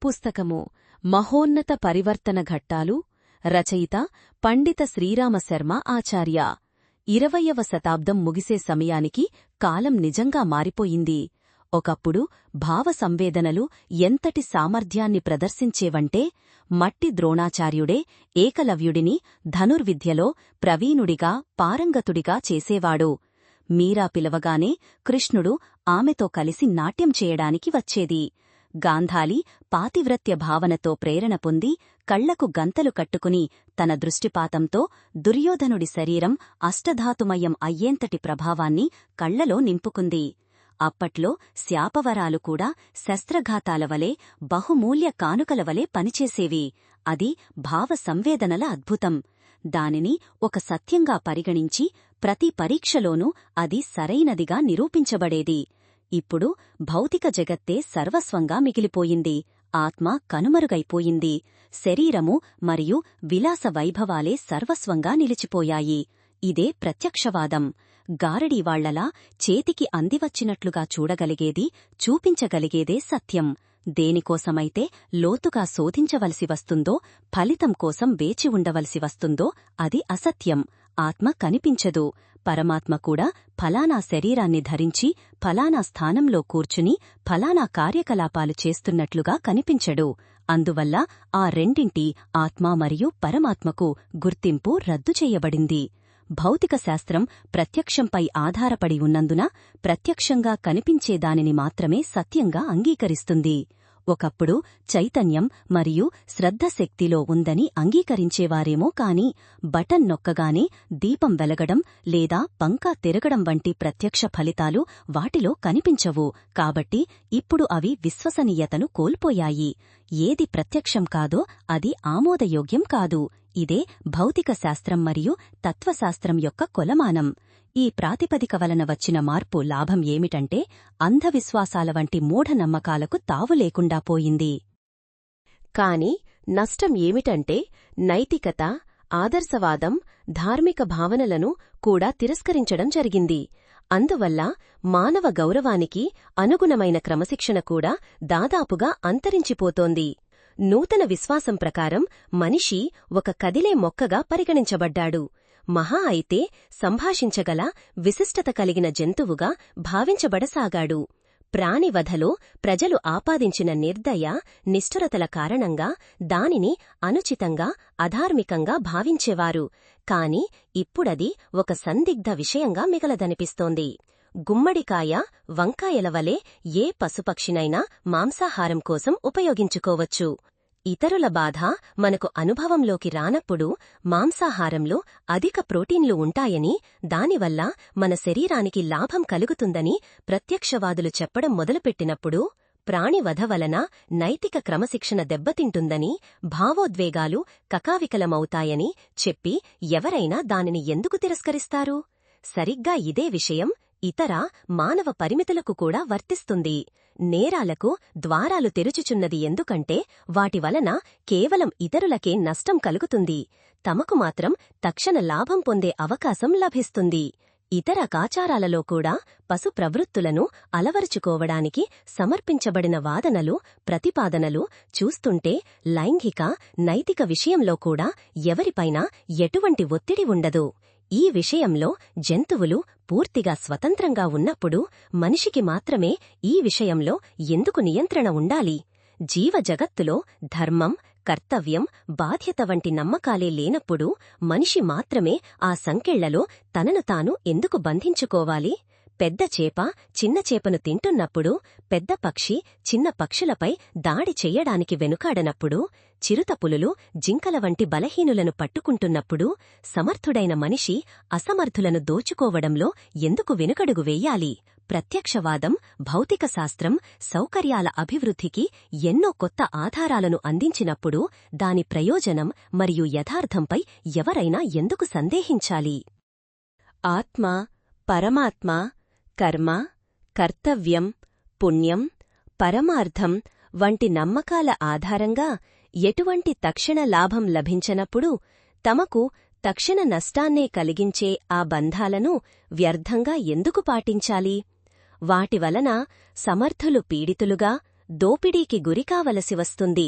పుస్తకము మహోన్నత పరివర్తన ఘట్టాలు. రచయిత పండిత శ్రీరామశర్మ ఆచార్య. 20వ శతాబ్దం ముగిసే సమయానికి కాలం నిజంగా మారిపోయింది. ఒకప్పుడు భావ సంవేదనలు ఎంతటి సామర్థ్యాన్ని ప్రదర్శించేవంటే మట్టి ద్రోణాచార్యుడే ఏకలవ్యుడిని ధనుర్విద్యలో ప్రవీణుడిగా పారంగతుడిగా చేసేవాడు. మీరా పిలవగానే కృష్ణుడు ఆమెతో కలిసి నాట్యం చేయడానికి వచ్చేది. గాంధాలి పాతివ్రత్య భావనతో ప్రేరణ పొంది కళ్లకు గంతలు కట్టుకుని తన దృష్టిపాతంతో దుర్యోధనుడి శరీరం అష్టధాతుమయం అయ్యేంతటి ప్రభావాన్ని కళ్లలో నింపుకుంది. అప్పట్లో శాపవరాలు కూడా శస్త్రఘాతాలవలే బహుమూల్య కానుకలవలే పనిచేసేవి. అది భావ సంవేదనల అద్భుతం. దానిని ఒక సత్యంగా పరిగణించి ప్రతి పరీక్షలోనూ అది సరైనదిగా నిరూపించబడేది. ఇప్పుడు భౌతిక జగత్తే సర్వస్వంగా మిగిలిపోయింది. ఆత్మ కనుమరుగైపోయింది. శరీరము మరియు విలాస వైభవాలే సర్వస్వంగా నిలిచిపోయాయి. ఇదే ప్రత్యక్షవాదం. గారడీవాళ్లలా చేతికి అందివచ్చినట్లుగా చూడగలిగేది, చూపించగలిగేదే సత్యం. దేనికోసమైతే లోతుగా శోధించవలసి వస్తుందో, ఫలితం కోసం వేచి ఉండవలసి వస్తుందో అది అసత్యం. ఆత్మ కనిపించదు. పరమాత్మ కూడా ఫలానా శరీరాన్ని ధరించి ఫలానా స్థానంలో కూర్చుని ఫలానా కార్యకలాపాలు చేస్తున్నట్లుగా కనిపించడు. అందువల్ల ఆ రెండింటి ఆత్మ మరియు పరమాత్మకు గుర్తింపు రద్దు చేయబడింది. భౌతిక శాస్త్రం ప్రత్యక్షంపై ఆధారపడి ఉన్నందున ప్రత్యక్షంగా కనిపించేదానిని మాత్రమే సత్యంగా అంగీకరిస్తుంది. ఒకప్పుడు చైతన్యం మరియు శ్రద్ధశక్తిలో ఉందని అంగీకరించేవారేమో కాని బటన్ నొక్కగానే దీపం వెలగడం లేదా పంకా తిరగడం వంటి ప్రత్యక్ష ఫలితాలు వాటిలో కనిపించవు. కాబట్టి ఇప్పుడు అవి విశ్వసనీయతను కోల్పోయాయి. ఏది ప్రత్యక్షం కాదో అది ఆమోదయోగ్యం కాదు. ఇదే భౌతిక శాస్త్రం మరియు తత్వశాస్త్రం యొక్క కొలమానం. ఈ ప్రాతిపదిక వలన వచ్చిన మార్పు లాభం ఏమిటంటే అంధవిశ్వాసాల వంటి మూఢనమ్మకాలకు తావు లేకుండా పోయింది. కాని నష్టం ఏమిటంటే నైతికత, ఆదర్శవాదం, ధార్మిక భావనలను కూడా తిరస్కరించడం జరిగింది. అందువల్ల మానవ గౌరవానికి అనుగుణమైన క్రమశిక్షణ కూడా దాదాపుగా అంతరించిపోతోంది. నూతన విశ్వాసం ప్రకారం మనిషి ఒక కదిలే మొక్కగా పరిగణించబడ్డాడు. మహా అయితే సంభాషించగల విశిష్టత కలిగిన జంతువుగా భావించబడసాగాడు. ప్రాణివధలో ప్రజలు ఆపాదించిన నిర్దయ, నిష్ఠురతల కారణంగా దానిని అనుచితంగా, అధార్మికంగా భావించేవారు. కాని ఇప్పుడది ఒక సందిగ్ధ విషయంగా మిగలదనిపిస్తోంది. గుమ్మడికాయ, వంకాయల వలె ఏ పశుపక్షినైనా మాంసాహారం కోసం ఉపయోగించుకోవచ్చు. ఇతరుల బాధ మనకు అనుభవంలోకి రానప్పుడు మాంసాహారంలో అధిక ప్రోటీన్లు ఉంటాయని, దానివల్ల మన శరీరానికి లాభం కలుగుతుందని ప్రత్యక్షవాదులు చెప్పడం మొదలుపెట్టినప్పుడు ప్రాణివధ వలన నైతిక క్రమశిక్షణ దెబ్బతింటుందని, భావోద్వేగాలు కకావికలమవుతాయని చెప్పి ఎవరైనా దానిని ఎందుకు తిరస్కరిస్తారు? సరిగ్గా ఇదే విషయం ఇతర మానవ పరిమితులకు కూడా వర్తిస్తుంది. నేరాలకు ద్వారాలు తెరుచుచున్నది ఎందుకంటే వాటి వలన కేవలం ఇతరులకే నష్టం కలుగుతుంది. తమకు మాత్రం తక్షణ లాభం పొందే అవకాశం లభిస్తుంది. ఇతర కాచారాలలో కూడా పశు ప్రవృత్తులను అలవరుచుకోవడానికి సమర్పించబడిన వాదనలు, ప్రతిపాదనలు చూస్తుంటే లైంగిక, నైతిక విషయంలో కూడా ఎవరిపైనా ఎటువంటి ఒత్తిడి ఉండదు. ఈ విషయంలో జంతువులు పూర్తిగా స్వతంత్రంగా ఉన్నప్పుడు మనిషికి మాత్రమే ఈ విషయంలో ఎందుకు నియంత్రణ ఉండాలి? జీవజగత్తులో ధర్మం, కర్తవ్యం, బాధ్యత వంటి నమ్మకాలే లేనప్పుడు మనిషి మాత్రమే ఆ సంకెళ్లలో తనను తాను ఎందుకు బంధించుకోవాలి? పెద్ద చేప చిన్న చేపను తింటున్నప్పుడు, పెద్ద పక్షి చిన్న పక్షులపై దాడి చెయ్యడానికి వెనుకాడనప్పుడు, చిరుతపులులు జింకల వంటి బలహీనులను పట్టుకుంటున్నప్పుడు సమర్థుడైన మనిషి అసమర్థులను దోచుకోవడంలో ఎందుకు వెనుకడుగు వెయ్యాలి? ప్రత్యక్షవాదం, భౌతిక శాస్త్రం సౌకర్యాల అభివృద్ధికి ఎన్నో కొత్త ఆధారాలను అందించినప్పుడు దాని ప్రయోజనం మరియు యథార్థంపై ఎవరైనా ఎందుకు సందేహించాలి? ఆత్మ, పరమాత్మ, కర్మ, కర్తవ్యం, పుణ్యం, పరమార్థం వంటి నమ్మకాల ఆధారంగా ఎటువంటి తక్షణ లాభం లభించనప్పుడు తమకు తక్షణ నష్టాన్నే కలిగించే ఆ బంధాలను వ్యర్థంగా ఎందుకు పాటించాలి? వాటివలన సమర్థులు పీడితులుగా, దోపిడీకి గురికావలసి వస్తుంది.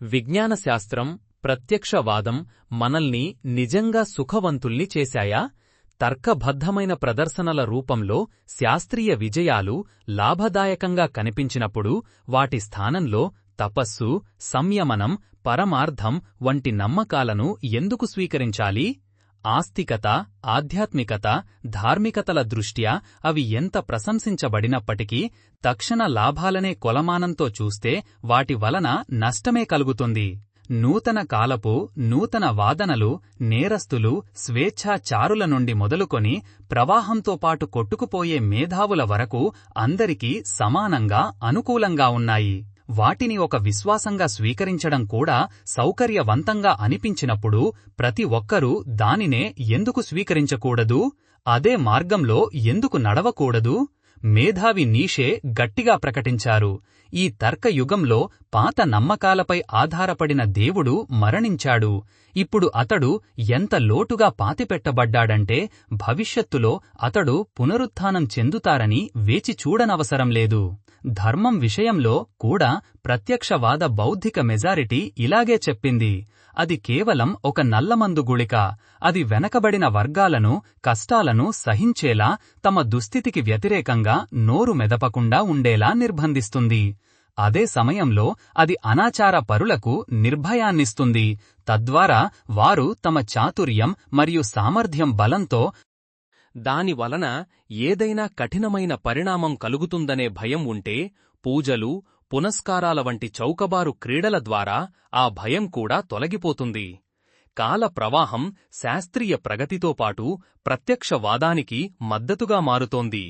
విజ్ఞానశాస్త్రం, ప్రత్యక్షవాదం మనల్ని నిజంగా సుఖవంతుల్ని చేశాయా? తర్కబద్ధమైన ప్రదర్శనల రూపంలో శాస్త్రీయ విజయాలు లాభదాయకంగా కనిపించినప్పుడు వాటి స్థానంలో తపస్సు, సంయమనం, పరమార్థం వంటి నమ్మకాలను ఎందుకు స్వీకరించాలి? ఆస్తికత, ఆధ్యాత్మికత, ధార్మికతల దృష్ట్యా అవి ఎంత ప్రశంసించబడినప్పటికీ తక్షణ లాభాలనే కొలమానంతో చూస్తే వాటి వలన నష్టమే కలుగుతుంది. నూతన కాలపు నూతన వాదనలు నేరస్తులు, స్వేచ్ఛాచారుల నుండి మొదలుకొని ప్రవాహంతో పాటు కొట్టుకుపోయే మేధావుల వరకు అందరికీ సమానంగా అనుకూలంగా ఉన్నాయి. వాటిని ఒక విశ్వాసంగా స్వీకరించడం కూడా సౌకర్యవంతంగా అనిపించినప్పుడు ప్రతి ఒక్కరూ దానినే ఎందుకు స్వీకరించకూడదు? అదే మార్గంలో ఎందుకు నడవకూడదు? మేధావి నీషే గట్టిగా ప్రకటించారు, ఈ తర్కయుగంలో పాత నమ్మకాలపై ఆధారపడిన దేవుడు మరణించాడు. ఇప్పుడు అతడు ఎంత లోటుగా పాతిపెట్టబడ్డాడంటే భవిష్యత్తులో అతడు పునరుత్థానం చెందుతారని వేచి చూడనవసరం లేదు. ధర్మం విషయంలో కూడా ప్రత్యక్షవాద బౌద్ధిక మెజారిటీ ఇలాగే చెప్పింది. అది కేవలం ఒక నల్లమందు గుళిక. అది వెనకబడిన వర్గాలను, కష్టాలను సహించేలా, తమ దుస్థితికి వ్యతిరేకంగా నోరు మెదపకుండా ఉండేలా నిర్బంధిస్తుంది. అదే సమయంలో అది అనాచార పరులకు నిర్భయాన్నిస్తుంది. తద్వారా వారు తమ చాతుర్యం మరియు సామర్థ్యం బలంతో దానివలన ఏదైనా కఠినమైన పరిణామం కలుగుతుందనే భయం ఉంటే పూజలు, పునస్కారాల వంటి చౌకబారు క్రీడల ద్వారా ఆ భయం కూడా తొలగిపోతుంది. కాల ప్రవాహం శాస్త్రీయ ప్రగతితో పాటు ప్రత్యక్షవాదానికి మద్దతుగా మారుతోంది.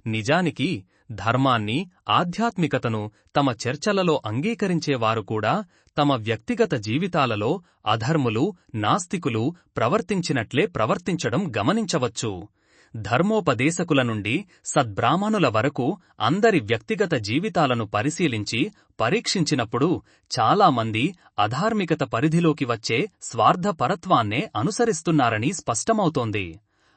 నిజానికి ధర్మాన్ని, ఆధ్యాత్మికతను తమ చర్చలలో అంగీకరించేవారు కూడా తమ వ్యక్తిగత జీవితాలలో అధర్ములు, నాస్తికులు ప్రవర్తించినట్లే ప్రవర్తించడం గమనించవచ్చు. ధర్మోపదేశకుల నుండి సద్బ్రాహ్మణుల వరకు అందరి వ్యక్తిగత జీవితాలను పరిశీలించి పరీక్షించినప్పుడు చాలామంది అధార్మికత పరిధిలోకి వచ్చే స్వార్థపరత్వాన్నే అనుసరిస్తున్నారని స్పష్టమవుతోంది.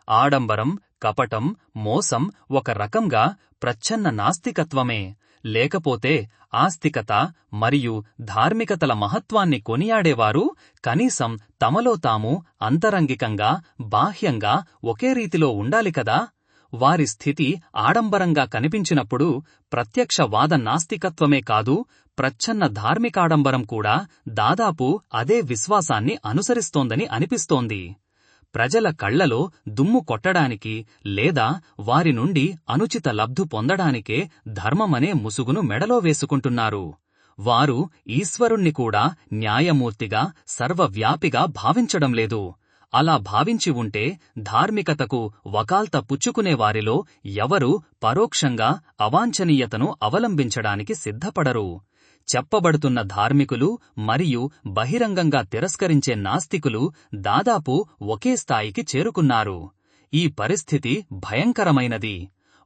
ఆడంబరం, కపటం, మోసం ఒక రకంగా ప్రచ్ఛన్న నాస్తికత్వమే. లేకపోతే ఆస్తికత మరియు ధార్మికతల మహత్వాన్ని కొనియాడేవారు కనీసం తమలో తాము అంతరంగికంగా, బాహ్యంగా ఒకే రీతిలో ఉండాలి కదా. వారి స్థితి ఆడంబరంగా కనిపించినప్పుడు ప్రత్యక్షవాద నాస్తికత్వమే కాదు, ప్రచ్ఛన్న ధార్మికాడంబరం కూడా దాదాపు అదే విశ్వాసాన్ని అనుసరిస్తోందని అనిపిస్తోంది. ప్రజల కళ్లలో దుమ్ము కొట్టడానికి లేదా వారి నుండి అనుచిత లబ్ధు పొందడానికే ధర్మమనే ముసుగును మెడలో వేసుకుంటున్నారు. వారు ఈశ్వరుణ్ణి కూడా న్యాయమూర్తిగా, సర్వవ్యాపిగా భావించడం లేదు. అలా భావించి ఉంటే ధార్మికతకు వకాల్త పుచ్చుకునేవారిలో ఎవరూ పరోక్షంగా అవాంఛనీయతను అవలంబించడానికి సిద్ధపడరు. చెప్పబడుతున్న ధార్మికులు మరియు బహిరంగంగా తిరస్కరించే నాస్తికులు దాదాపు ఒకే స్థాయికి చేరుకున్నారు. ఈ పరిస్థితి భయంకరమైనది.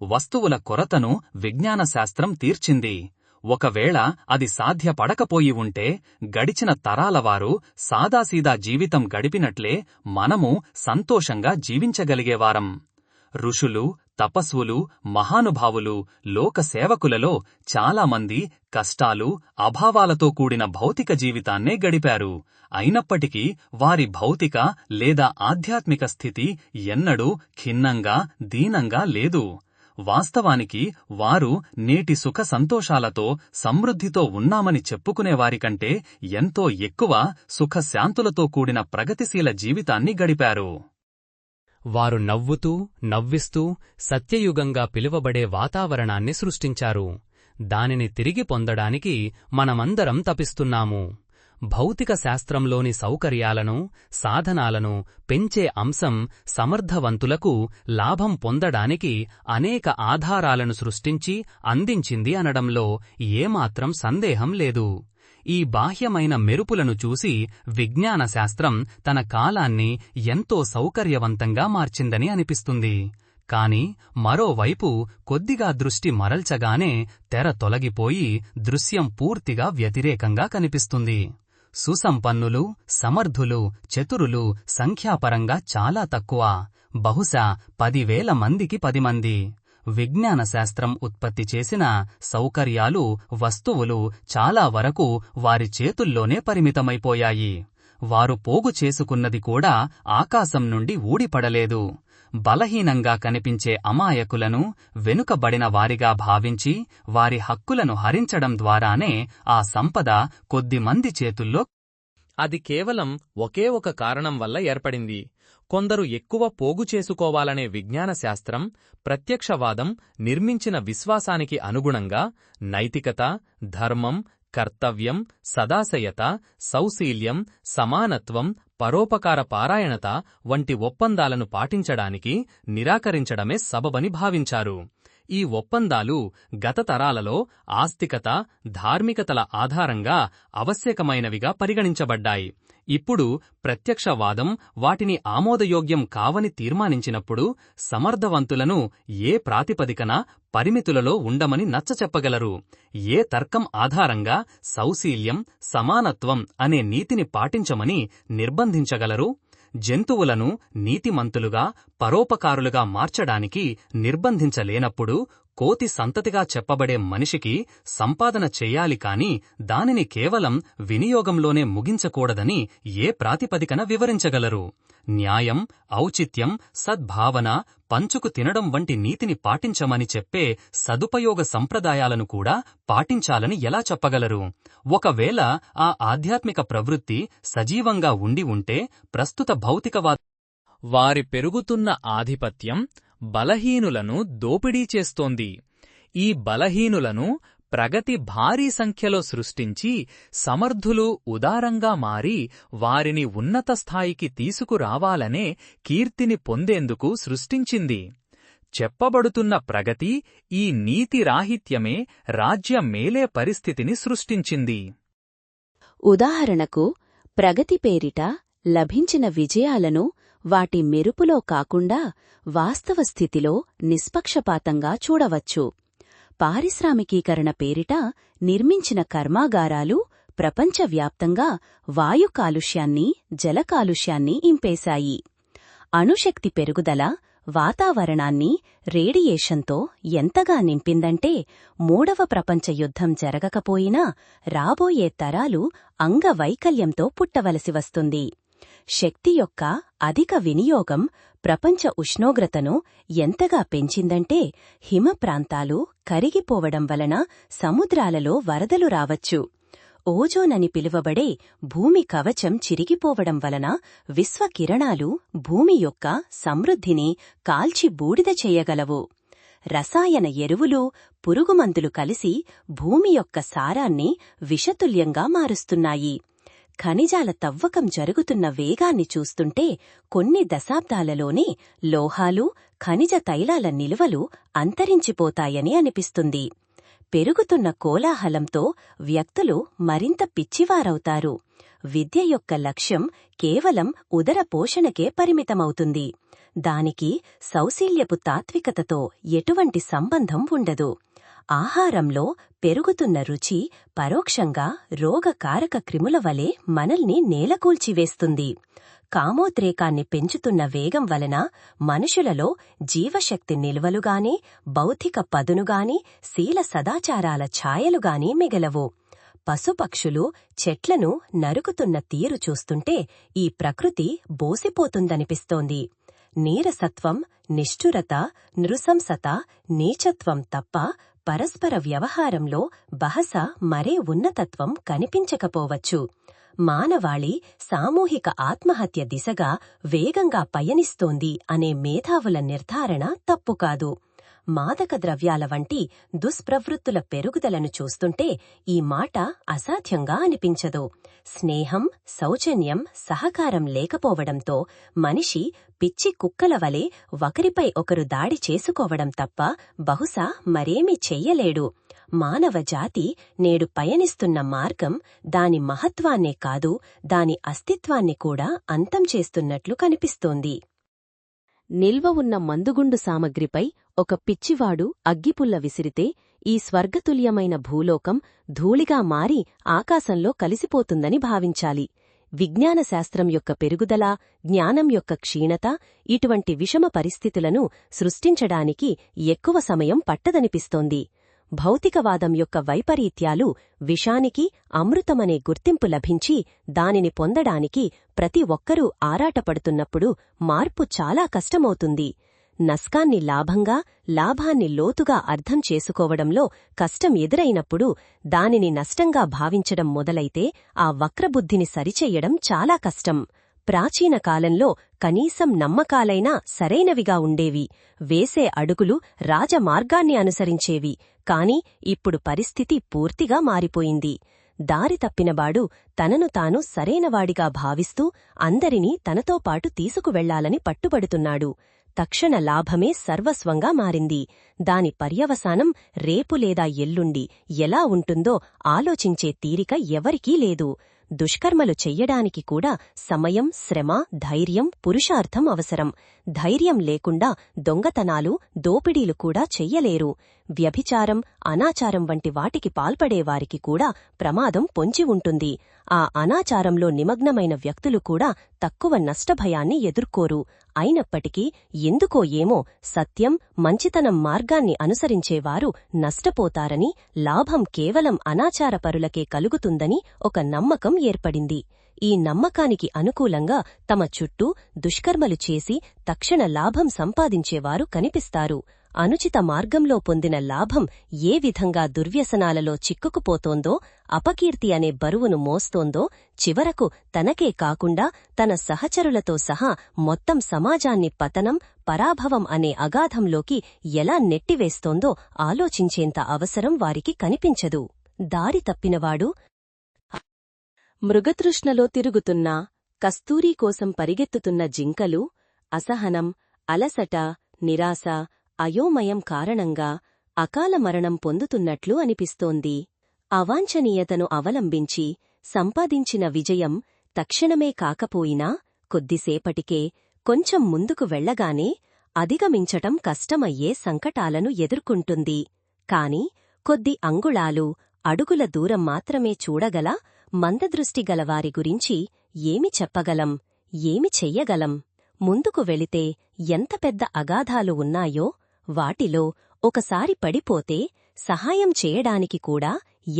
వస్తువుల కొరతను విజ్ఞానశాస్త్రం తీర్చింది. ఒకవేళ అది సాధ్యపడకపోయి ఉంటే గడిచిన తరాలవారు సాదాసీదా జీవితం గడిపినట్లే మనము సంతోషంగా జీవించగలిగేవారం. ఋషులు, తపస్వులు, మహానుభావులు, లోకసేవకులలో చాలామంది కష్టాలు, అభావాలతో కూడిన భౌతిక జీవితాన్నే గడిపారు. అయినప్పటికీ వారి భౌతిక లేదా ఆధ్యాత్మిక స్థితి ఎన్నడూ ఖిన్నంగా, దీనంగా లేదు. వాస్తవానికి వారు నేటి సుఖ సంతోషాలతో, సమృద్ధితో ఉన్నామని చెప్పుకునేవారికంటే ఎంతో ఎక్కువ సుఖశాంతులతో కూడిన ప్రగతిశీల జీవితాన్ని గడిపారు. వారు నవ్వుతూ, నవ్విస్తూ సత్యయుగంగా పిలువబడే వాతావరణాన్ని సృష్టించారు. దానిని తిరిగి పొందడానికి మనమందరం తపిస్తున్నాము. భౌతిక శాస్త్రంలోని సౌకర్యాలను, సాధనాలను పెంచే అంశం సమర్థవంతులకు లాభం పొందడానికి అనేక ఆధారాలను సృష్టించి అందించింది అనడంలో ఏమాత్రం సందేహం లేదు. ఈ బాహ్యమైన మెరుపులను చూసి విజ్ఞానశాస్త్రం తన కాలాన్ని ఎంతో సౌకర్యవంతంగా మార్చిందని అనిపిస్తుంది. కాని మరోవైపు కొద్దిగా దృష్టి మరల్చగానే తెర తొలగిపోయి దృశ్యం పూర్తిగా వ్యతిరేకంగా కనిపిస్తుంది. సుసంపన్నులు, సమర్థులు, చతురులు సంఖ్యాపరంగా చాలా తక్కువ. బహుశా 10,000 మందికి 10 మంది. విజ్ఞాన శాస్త్రం ఉత్పత్తి చేసిన సౌకర్యాలు, వస్తువులు చాలా వరకు వారి చేతుల్లోనే పరిమితమైపోయాయి. వారు పోగు చేసుకున్నది కూడా ఆకాశం నుండి ఊడిపడలేదు. బలహీనంగా కనిపించే అమాయకులను వెనుకబడిన వారిగా భావించి వారి హక్కులను హరించడం ద్వారానే ఆ సంపద కొద్దిమంది చేతుల్లో. అది కేవలం ఒకే ఒక కారణం వల్ల ఏర్పడింది. కొందరు ఎక్కువ పోగు చేసుకోవాలనే విజ్ఞాన శాస్త్రం, ప్రత్యక్షవాదం నిర్మించిన విశ్వాసానికి అనుగుణంగా నైతికత, ధర్మం, కర్తవ్యం, సదాశయత, సౌశీల్యం, సమానత్వం, పరోపకార పారాయణత వంటి ఒప్పందాలను పాటించడానికి నిరాకరించడమే సబబని భావించారు. ఈ ఒప్పందాలు గత తరాలలో ఆస్తికత, ధార్మికతల ఆధారంగా ఆవశ్యకమైనవిగా పరిగణించబడ్డాయి. ఇప్పుడు ప్రత్యక్షవాదం వాటిని ఆమోదయోగ్యం కావని తీర్మానించినప్పుడు సమర్థవంతులను ఏ ప్రాతిపదికన పరిమితులలో ఉండమని నచ్చచెప్పగలరు? ఏ తర్కం ఆధారంగా సౌశీల్యం, సమానత్వం అనే నీతిని పాటించమని నిర్బంధించగలరు? జంతువులను నీతిమంతులుగా, పరోపకారులుగా మార్చడానికి నిర్బంధించలేనప్పుడు కోతి సంతతిగా చెప్పబడే మనిషికి సంపాదన చెయ్యాలి కాని దానిని కేవలం వినియోగంలోనే ముగించకూడదని ఏ ప్రాతిపదికన వివరించగలరు? న్యాయం, ఔచిత్యం, సద్భావన, పంచుకు తినడం వంటి నీతిని పాటించమని చెప్పే సదుపయోగ సంప్రదాయాలను కూడా పాటించాలని ఎలా చెప్పగలరు? ఒకవేళ ఆ ఆధ్యాత్మిక ప్రవృత్తి సజీవంగా ఉండి ఉంటే ప్రస్తుత భౌతికవాద వారి పెరుగుతున్న ఆధిపత్యం బలహీనులను దోపిడీ చేస్తోంది. ఈ బలహీనులను ప్రగతి భారీ సంఖ్యలో సృష్టించి సమర్థులు ఉదారంగా మారి వారిని ఉన్నత స్థాయికి తీసుకురావాలనే కీర్తిని పొందేందుకు సృష్టించింది. చెప్పబడుతున్న ప్రగతి ఈ నీతిరాహిత్యమే రాజ్య మేలే పరిస్థితిని సృష్టించింది. ఉదాహరణకు, ప్రగతి పేరిట లభించిన విజయాలను వాటి మెరుపులో కాకుండా వాస్తవ స్థితిలో నిష్పక్షపాతంగా చూడవచ్చు. పారిశ్రామికీకరణ పేరిట నిర్మించిన కర్మాగారాలు ప్రపంచవ్యాప్తంగా వాయు కాలుష్యాన్ని, జల కాలుష్యాన్ని ఇంపేశాయి. అణుశక్తి పెరుగుదల వాతావరణాన్ని రేడియేషన్తో ఎంతగా నింపిందంటే మూడవ ప్రపంచ యుద్ధం జరగకపోయినా రాబోయే తరాలు అంగవైకల్యంతో పుట్టవలసి వస్తుంది. శక్తి యొక్క అధిక వినియోగం ప్రపంచ ఉష్ణోగ్రతను ఎంతగా పెంచిందంటే హిమ ప్రాంతాలు కరిగిపోవడం వలన సముద్రాలలో వరదలు రావచ్చు. ఓజోనని పిలువబడే భూమి కవచం చిరిగిపోవడం వలన విశ్వకిరణాలు భూమి యొక్క సమృద్ధిని కాల్చి బూడిద చేయగలవు. రసాయన ఎరువులు, పురుగుమందులు కలిసి భూమి యొక్క సారాన్ని విషతుల్యంగా మారుస్తున్నాయి. ఖనిజాల తవ్వకం జరుగుతున్న వేగాన్ని చూస్తుంటే కొన్ని దశాబ్దాలలోనే లోహాలు, ఖనిజ తైలాల నిల్వలు అంతరించిపోతాయని అనిపిస్తుంది. పెరుగుతున్న కోలాహలంతో వ్యక్తులు మరింత పిచ్చివారవుతారు. విద్య యొక్క లక్ష్యం కేవలం ఉదర పోషణకే పరిమితమవుతుంది. దానికి సౌశీల్యపు తాత్వికతతో ఎటువంటి సంబంధం ఉండదు. ఆహారంలో పెరుగుతున్న రుచి పరోక్షంగా రోగకారక క్రిముల వలె మనల్ని నేలకూల్చివేస్తుంది. కామోద్రేకాన్ని పెంచుతున్న వేగం వలన మనుషులలో జీవశక్తి నిల్వలుగాని, బౌద్ధిక పదునుగాని, శీల సదాచారాల ఛాయలుగాని మిగలవు. పశుపక్షులు, చెట్లను నరుకుతున్న తీరు చూస్తుంటే ఈ ప్రకృతి బోసిపోతుందనిపిస్తోంది. నీరసత్వం, నిష్ఠురత, నృశంసత, నీచత్వం తప్ప పరస్పర వ్యవహారంలో బహస మరే ఉన్నతత్వం కనిపించకపోవచ్చు. మానవాళి సామూహిక ఆత్మహత్య దిశగా వేగంగా పయనిస్తోంది అనే మేధావుల నిర్ధారణ తప్పుకాదు. మాదక ద్రవ్యాల వంటి దుష్ప్రవృత్తుల పెరుగుదలను చూస్తుంటే ఈ మాట అసాధ్యంగా అనిపించదు. స్నేహం, సౌజన్యం, సహకారం లేకపోవడంతో మనిషి పిచ్చి కుక్కల వలె ఒకరిపై ఒకరు దాడి చేసుకోవడం తప్ప బహుశా మరేమీ చెయ్యలేడు. మానవ జాతి నేడు పయనిస్తున్న మార్గం దాని మహత్వాన్నే కాదు, దాని అస్తిత్వాన్ని కూడా అంతం చేస్తున్నట్లు కనిపిస్తోంది. నిల్వ ఉన్న మందుగుండు సామగ్రిపై ఒక పిచ్చివాడు అగ్గిపుల్ల విసిరితే ఈ స్వర్గతుల్యమైన భూలోకం ధూళిగా మారి ఆకాశంలో కలిసిపోతుందని భావించాలి. విజ్ఞానశాస్త్రం యొక్క పెరుగుదల, జ్ఞానం యొక్క క్షీణత ఇటువంటి విషమ పరిస్థితులను సృష్టించడానికి ఎక్కువ సమయం పట్టదనిపిస్తోంది. భౌతికవాదం యొక్క వైపరీత్యాలు విషానికి అమృతమనే గుర్తింపు లభించి దానిని పొందడానికి ప్రతి ఒక్కరూ ఆరాటపడుతున్నప్పుడు మార్పు చాలా కష్టమవుతుంది. నష్టాన్ని లాభంగా, లాభాన్ని లోతుగా అర్థం చేసుకోవడంలో కష్టం ఎదురైనప్పుడు దానిని నష్టంగా భావించడం మొదలైతే ఆ వక్రబుద్ధిని సరిచెయ్యడం చాలా కష్టం. ప్రాచీన కాలంలో కనీసం నమ్మకాలైనా సరైనవిగా ఉండేవి. వేసే అడుగులు రాజమార్గాన్ని అనుసరించేవి. కాని ఇప్పుడు పరిస్థితి పూర్తిగా మారిపోయింది. దారి తప్పినవాడు తనను తాను సరైనవాడిగా భావిస్తూ అందరినీ తనతో పాటు తీసుకువెళ్లాలని పట్టుబడుతున్నాడు. తక్షణ లాభమే సర్వస్వంగా మారింది. దాని పర్యవసానం రేపు లేదా ఎల్లుండి ఎలా ఉంటుందో ఆలోచించే తీరిక ఎవరికీ లేదు. దుష్కర్మలు చెయ్యడానికి కూడా సమయం, శ్రమ, ధైర్యం, పురుషార్థం అవసరం. ధైర్యం లేకుండా దొంగతనాలు, దోపిడీలు కూడా చెయ్యలేరు. వ్యభిచారం, అనాచారం వంటి వాటికి పాల్పడేవారికి కూడా ప్రమాదం పొంచి ఉంటుంది. ఆ అనాచారంలో నిమగ్నమైన వ్యక్తులు కూడా తక్కువ నష్టభయాన్ని ఎదుర్కోరు. అయినప్పటికీ ఎందుకో ఏమో సత్యం, మంచితనం మార్గాన్ని అనుసరించేవారు నష్టపోతారని, లాభం కేవలం అనాచారపరులకే కలుగుతుందని ఒక నమ్మకం ఏర్పడింది. ఈ నమ్మకానికి అనుకూలంగా తమ చుట్టూ దుష్కర్మలు చేసి తక్షణ లాభం సంపాదించేవారు కనిపిస్తారు. అనుచిత మార్గంలో పొందిన లాభం ఏ విధంగా దుర్వ్యసనాలలో చిక్కుకుపోతోందో, అపకీర్తి అనే బరువును మోస్తోందో, చివరకు తనకే కాకుండా తన సహచరులతో సహా మొత్తం సమాజాన్ని పతనం, పరాభవం అనే అగాధంలోకి ఎలా నెట్టివేస్తోందో ఆలోచించేంత అవసరం వారికి కనిపించదు. దారి తప్పినవాడు మృగతృష్ణలో తిరుగుతున్నా, కస్తూరీ కోసం పరిగెత్తుతున్న జింకలు అసహనం, అలసట, నిరాశ, అయోమయం కారణంగా అకాల మరణం పొందుతున్నట్లు అనిపిస్తోంది. అవాంఛనీయతను అవలంబించి సంపాదించిన విజయం తక్షణమే కాకపోయినా కొద్దిసేపటికే, కొంచెం ముందుకు వెళ్లగానే అధిగమించటం కష్టమయ్యే సంకటాలను ఎదుర్కొంటుంది. కాని కొద్ది అంగుళాలు, అడుగుల దూరం మాత్రమే చూడగల మందదృష్టిగలవారి గురించి ఏమి చెప్పగలం, ఏమి చెయ్యగలం? ముందుకు వెళితే ఎంత పెద్ద అగాధాలు ఉన్నాయో, వాటిలో ఒకసారి పడిపోతే సహాయం చేయడానికి కూడా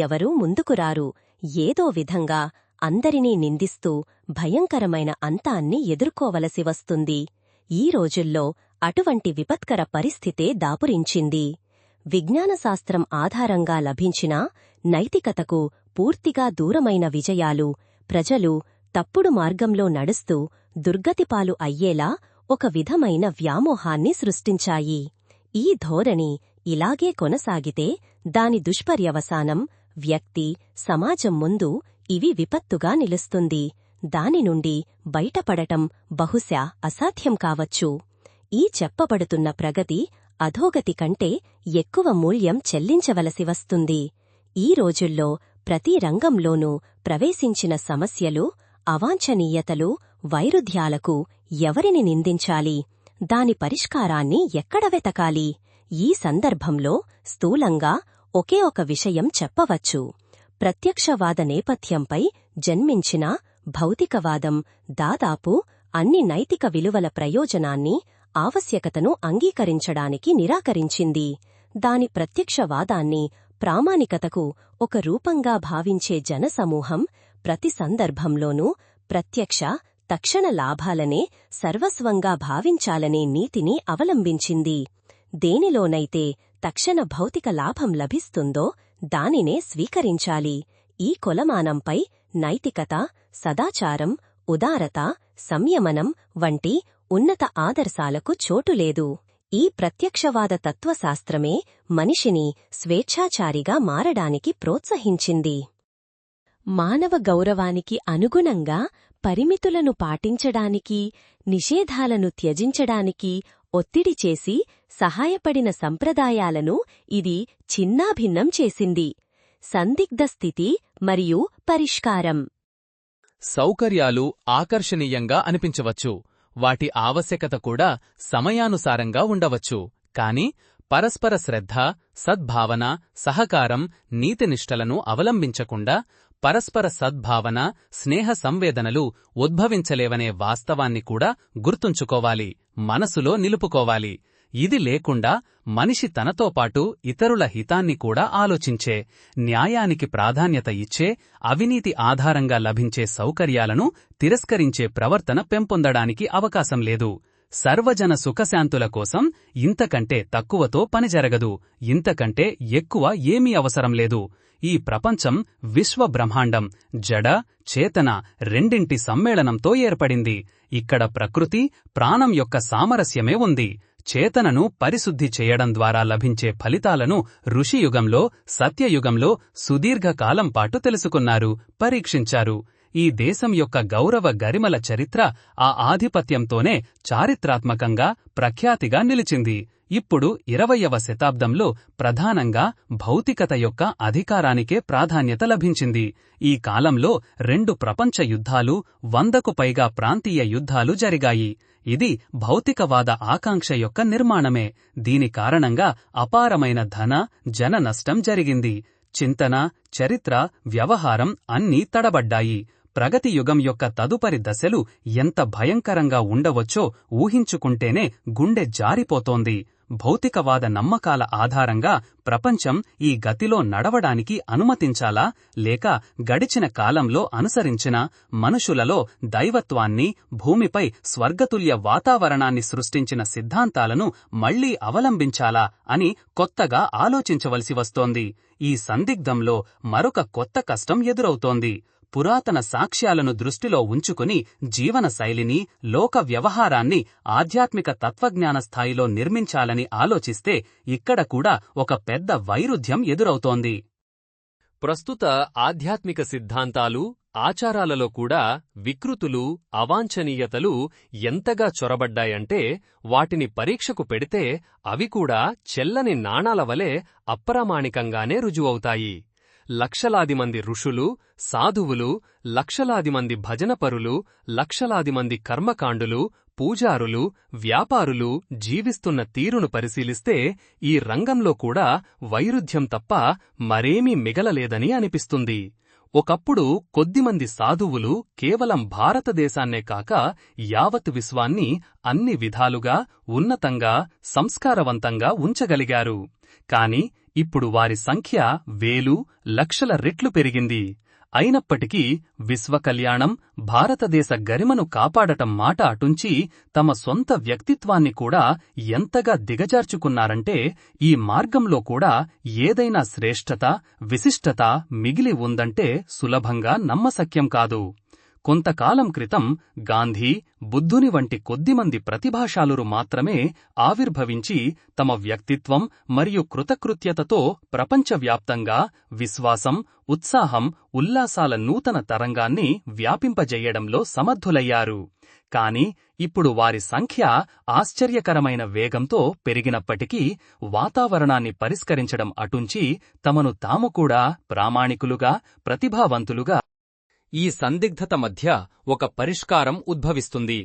ఎవరూ ముందుకురారు. ఏదో విధంగా అందరినీ నిందిస్తూ భయంకరమైన అంతాన్ని ఎదుర్కోవలసి వస్తుంది. ఈ రోజుల్లో అటువంటి విపత్కర పరిస్థితే దాపురించింది. విజ్ఞానశాస్త్రం ఆధారంగా లభించిన నైతికతకు పూర్తిగా దూరమైన విజయాలు ప్రజలు తప్పుడు మార్గంలో నడుస్తూ దుర్గతిపాలు అయ్యేలా ఒక విధమైన వ్యామోహాన్ని సృష్టించాయి. ఈ ధోరణి ఇలాగే కొనసాగితే దాని దుష్పర్యవసానం వ్యక్తి, సమాజం ముందు ఇవి విపత్తుగా నిలుస్తుంది. దాని నుండి బయటపడటం బహుశా అసాధ్యం కావచ్చు. ఈ చెప్పబడుతున్న ప్రగతి అధోగతి కంటే ఎక్కువ మూల్యం చెల్లించవలసి వస్తుంది. ఈ రోజుల్లో ప్రతి రంగంలోనూ ప్రవేశించిన సమస్యలు, అవాంఛనీయతలు, వైరుధ్యాలకు ఎవరిని నిందించాలి? దాని పరిష్కారాన్ని ఎక్కడ వెతకాలి? ఈ సందర్భంలో స్థూలంగా ఒకే ఒక విషయం చెప్పవచ్చు. ప్రత్యక్షవాద నేపథ్యంపై జన్మించిన భౌతికవాదం దాదాపు అన్ని నైతిక విలువల ప్రయోజనాన్ని, ఆవశ్యకతను అంగీకరించడానికి నిరాకరించింది. దాని ప్రత్యక్షవాదాన్ని ప్రామాణికతకు ఒక రూపంగా భావించే జనసమూహం ప్రతి సందర్భంలోనూ ప్రత్యక్ష, తక్షణ లాభాలనే సర్వస్వంగా భావించాలనే నీతిని అవలంబించింది. దేనిలోనైతే తక్షణ భౌతిక లాభం లభిస్తుందో దానినే స్వీకరించాలి. ఈ కొలమానంపై నైతికత, సదాచారం, ఉదారత, సంయమనం వంటి ఉన్నత ఆదర్శాలకు చోటులేదు. ఈ ప్రత్యక్షవాద తత్వశాస్త్రమే మనిషిని స్వేచ్ఛాచారిగా మారడానికి ప్రోత్సహించింది. మానవ గౌరవానికి అనుగుణంగా పరిమితులను పాటించడానికి, నిషేధాలను త్యజించడానికి ఒత్తిడి చేసి సహాయపడిన సంప్రదాయాలను ఇది చిన్నాభిన్నం చేసింది. సందిగ్ధ స్థితి మరియు పరిష్కారం. సౌకర్యాలు ఆకర్షణీయంగా అనిపించవచ్చు, వాటి ఆవశ్యకత కూడా సమయానుసారంగా ఉండవచ్చు. కాని పరస్పర శ్రద్ధ, సద్భావన, సహకారం, నీతినిష్టలను అవలంబించకుండా పరస్పర సద్భావన, స్నేహ సంవేదనలు ఉద్భవించలేవనే వాస్తవాన్ని కూడా గుర్తుంచుకోవాలి, మనసులో నిలుపుకోవాలి. ఇది లేకుండా మనిషి తనతో పాటు ఇతరుల హితాన్ని కూడా ఆలోచించే, న్యాయానికి ప్రాధాన్యత ఇచ్చే, అవినీతి ఆధారంగా లభించే సౌకర్యాలను తిరస్కరించే ప్రవర్తన పెంపొందడానికి అవకాశం లేదు. సర్వజన సుఖశాంతుల కోసం ఇంతకంటే తక్కువతో పని జరగదు, ఇంతకంటే ఎక్కువ ఏమీ అవసరం లేదు. ఈ ప్రపంచం విశ్వ బ్రహ్మాండం, జడ, చేతన రెండింటి సమ్మేళనంతో ఏర్పడింది. ఇక్కడ ప్రకృతి, ప్రాణం యొక్క సామరస్యమే ఉంది. చేతనను పరిశుద్ధి చేయడం ద్వారా లభించే ఫలితాలను ఋషియుగంలో, సత్యయుగంలో సుదీర్ఘకాలం పాటు తెలుసుకున్నారు, పరీక్షించారు. ఈ దేశం యొక్క గౌరవ గరిమల చరిత్ర ఆ ఆధిపత్యంతోనే చారిత్రాత్మకంగా, ప్రఖ్యాతిగా నిలిచింది. ఇప్పుడు 20వ శతాబ్దంలో ప్రధానంగా భౌతికత యొక్క అధికారానికే ప్రాధాన్యత లభించింది. ఈ కాలంలో 2 ప్రపంచ యుద్ధాలు, 100కు పైగా ప్రాంతీయ యుద్ధాలు జరిగాయి. ఇది భౌతికవాద ఆకాంక్ష యొక్క నిర్మాణమే. దీని కారణంగా అపారమైన ధన, జన నష్టం జరిగింది. చింతన, చరిత్ర, వ్యవహారం అన్నీ తడబడ్డాయి. ప్రగతి యుగం యొక్క తదుపరి దశలు ఎంత భయంకరంగా ఉండవచ్చో ఊహించుకుంటేనే గుండె జారిపోతోంది. భౌతికవాద నమ్మకాల ఆధారంగా ప్రపంచం ఈ గతిలో నడవడానికి అనుమతించాలా, లేక గడిచిన కాలంలో అనుసరించిన మనుషులలో దైవత్వాన్ని, భూమిపై స్వర్గతుల్య వాతావరణాన్ని సృష్టించిన సిద్ధాంతాలను మళ్లీ అవలంబించాలా అని కొత్తగా ఆలోచించవలసి వస్తోంది. ఈ సందిగ్ధంలో మరొక కొత్త కష్టం ఎదురవుతోంది. పురాతన సాక్ష్యాలను దృష్టిలో ఉంచుకుని జీవనశైలిని, లోక వ్యవహారాన్ని ఆధ్యాత్మిక తత్వజ్ఞాన స్థాయిలో నిర్మించాలని ఆలోచిస్తే ఇక్కడ కూడా ఒక పెద్ద వైరుధ్యం ఎదురవుతోంది. ప్రస్తుత ఆధ్యాత్మిక సిద్ధాంతాలు, ఆచారాలలో కూడా వికృతులు, అవాంఛనీయతలు ఎంతగా చొరబడ్డాయంటే వాటిని పరీక్షకు పెడితే అవి కూడా చెల్లని నాణాల వలె అప్రామాణికంగానే రుజువవుతాయి. లక్షలాది మంది ఋషులు, సాధువులు, లక్షలాది మంది భజనపరులు, లక్షలాది మంది కర్మకాండులు, పూజారులు, వ్యాపారులు జీవిస్తున్న తీరును పరిశీలిస్తే ఈ రంగంలో కూడా వైరుధ్యం తప్ప మరేమీ మిగలలేదని అనిపిస్తుంది. ఒకప్పుడు కొద్దిమంది సాధువులు కేవలం భారతదేశాన్నే కాక యావత్ విశ్వాన్ని అన్ని విధాలుగా ఉన్నతంగా, సంస్కారవంతంగా ఉంచగలిగారు. కాని ఇప్పుడు వారి సంఖ్య వేలు, లక్షల రెట్లు పెరిగింది. అయినప్పటికీ విశ్వకల్యాణం, భారతదేశ గరిమను కాపాడటం మాట అటుంచి తమ సొంత వ్యక్తిత్వాన్ని కూడా ఎంతగా దిగజార్చుకున్నారంటే ఈ మార్గంలో కూడా ఏదైనా శ్రేష్ఠత, విశిష్టత మిగిలి ఉందంటే సులభంగా నమ్మశక్యం కాదు. కొంతకాలం క్రితం గాంధీ, బుద్ధుని వంటి కొద్దిమంది ప్రతిభాశాలురు మాత్రమే ఆవిర్భవించి తమ వ్యక్తిత్వం మరియు కృతకృత్యతతో ప్రపంచవ్యాప్తంగా విశ్వాసం, ఉత్సాహం, ఉల్లాసాల నూతన తరంగాన్ని వ్యాపింపజేయడంలో సమర్థులయ్యారు. కాని ఇప్పుడు వారి సంఖ్య ఆశ్చర్యకరమైన వేగంతో పెరిగినప్పటికీ వాతావరణాన్ని పరిష్కరించడం అటుంచి తమను తాము కూడా ప్రామాణికులుగా, ప్రతిభావంతులుగా ఈ సందిగ్ధత మధ్య ఒక పరిష్కారం ఉద్భవిస్తుంది.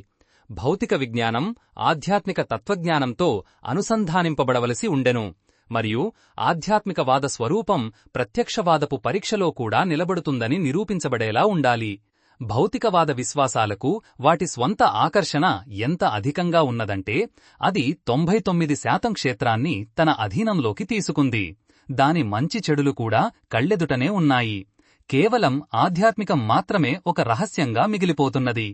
భౌతిక విజ్ఞానం ఆధ్యాత్మిక తత్వజ్ఞానంతో అనుసంధానింపబడవలసి ఉండెను. మరియు ఆధ్యాత్మికవాద స్వరూపం ప్రత్యక్షవాదపు పరీక్షలో కూడా నిలబడుతుందని నిరూపించబడేలా ఉండాలి. భౌతికవాద విశ్వాసాలకు వాటి స్వంత ఆకర్షణ ఎంత అధికంగా ఉన్నదంటే అది 99% క్షేత్రాన్ని తన అధీనంలోకి తీసుకుంది. దాని మంచి చెడులు కూడా కళ్ళెదుటనే ఉన్నాయి. కేవలం ఆధ్యాత్మికం మాత్రమే ఒక రహస్యంగా మిగిలిపోతున్నది.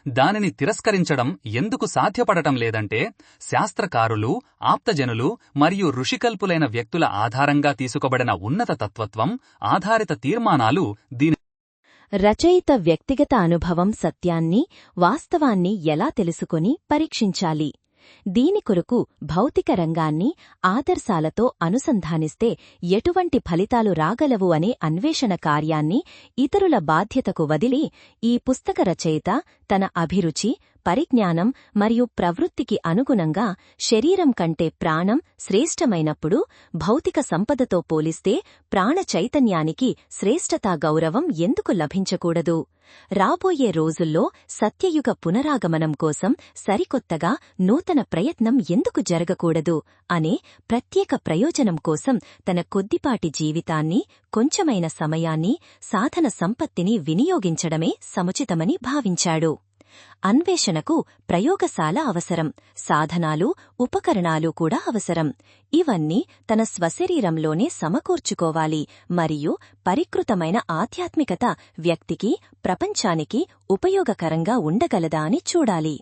దానిని తిరస్కరించడం ఎందుకు సాధ్యపడటం లేదంటే శాస్త్రకారులు, ఆప్తజనులు మరియు ఋషికల్పులైన వ్యక్తుల ఆధారంగా తీసుకొబడిన ఉన్నత తత్వత్వం ఆధారిత తీర్మానాలు దీని రచయిత వ్యక్తిగత అనుభవం సత్యాన్ని, వాస్తవాన్ని ఎలా తెలుసుకొని పరీక్షించాలి. దీని కొరకు భౌతిక రంగాన్ని ఆదర్శాలతో అనుసంధానిస్తే ఎటువంటి ఫలితాలు రాగలవు అనే అన్వేషణ కార్యాన్ని ఇతరుల బాధ్యతకు వదిలి ఈ పుస్తక రచయిత తన అభిరుచి, పరిజ్ఞానం మరియు ప్రవృత్తికి అనుగుణంగా శరీరం కంటే ప్రాణం శ్రేష్టమైనప్పుడు భౌతిక సంపదతో పోలిస్తే ప్రాణ చైతన్యానికి శ్రేష్టతా గౌరవం ఎందుకు లభించకూడదు? రాబోయే రోజుల్లో సత్యయుగ పునరాగమనం కోసం సరికొత్తగా నూతన ప్రయత్నం ఎందుకు జరగకూడదు అనే ప్రత్యేక ప్రయోజనం కోసం తన కొద్దిపాటి జీవితాన్ని, కొంచెమైన సమయాన్ని, సాధన సంపత్తిని వినియోగించడమే సముచితమని భావించాడు. అన్వేషణకు ప్రయోగశాల అవసరం, సాధనాలు, ఉపకరణాలు కూడా అవసరం. ఇవన్నీ తన స్వశరీరంలోనే సమకూర్చుకోవాలి మరియు పరికృతమైన ఆధ్యాత్మికత వ్యక్తికి, ప్రపంచానికి ఉపయోగకరంగా ఉండగలదా అని చూడాలి.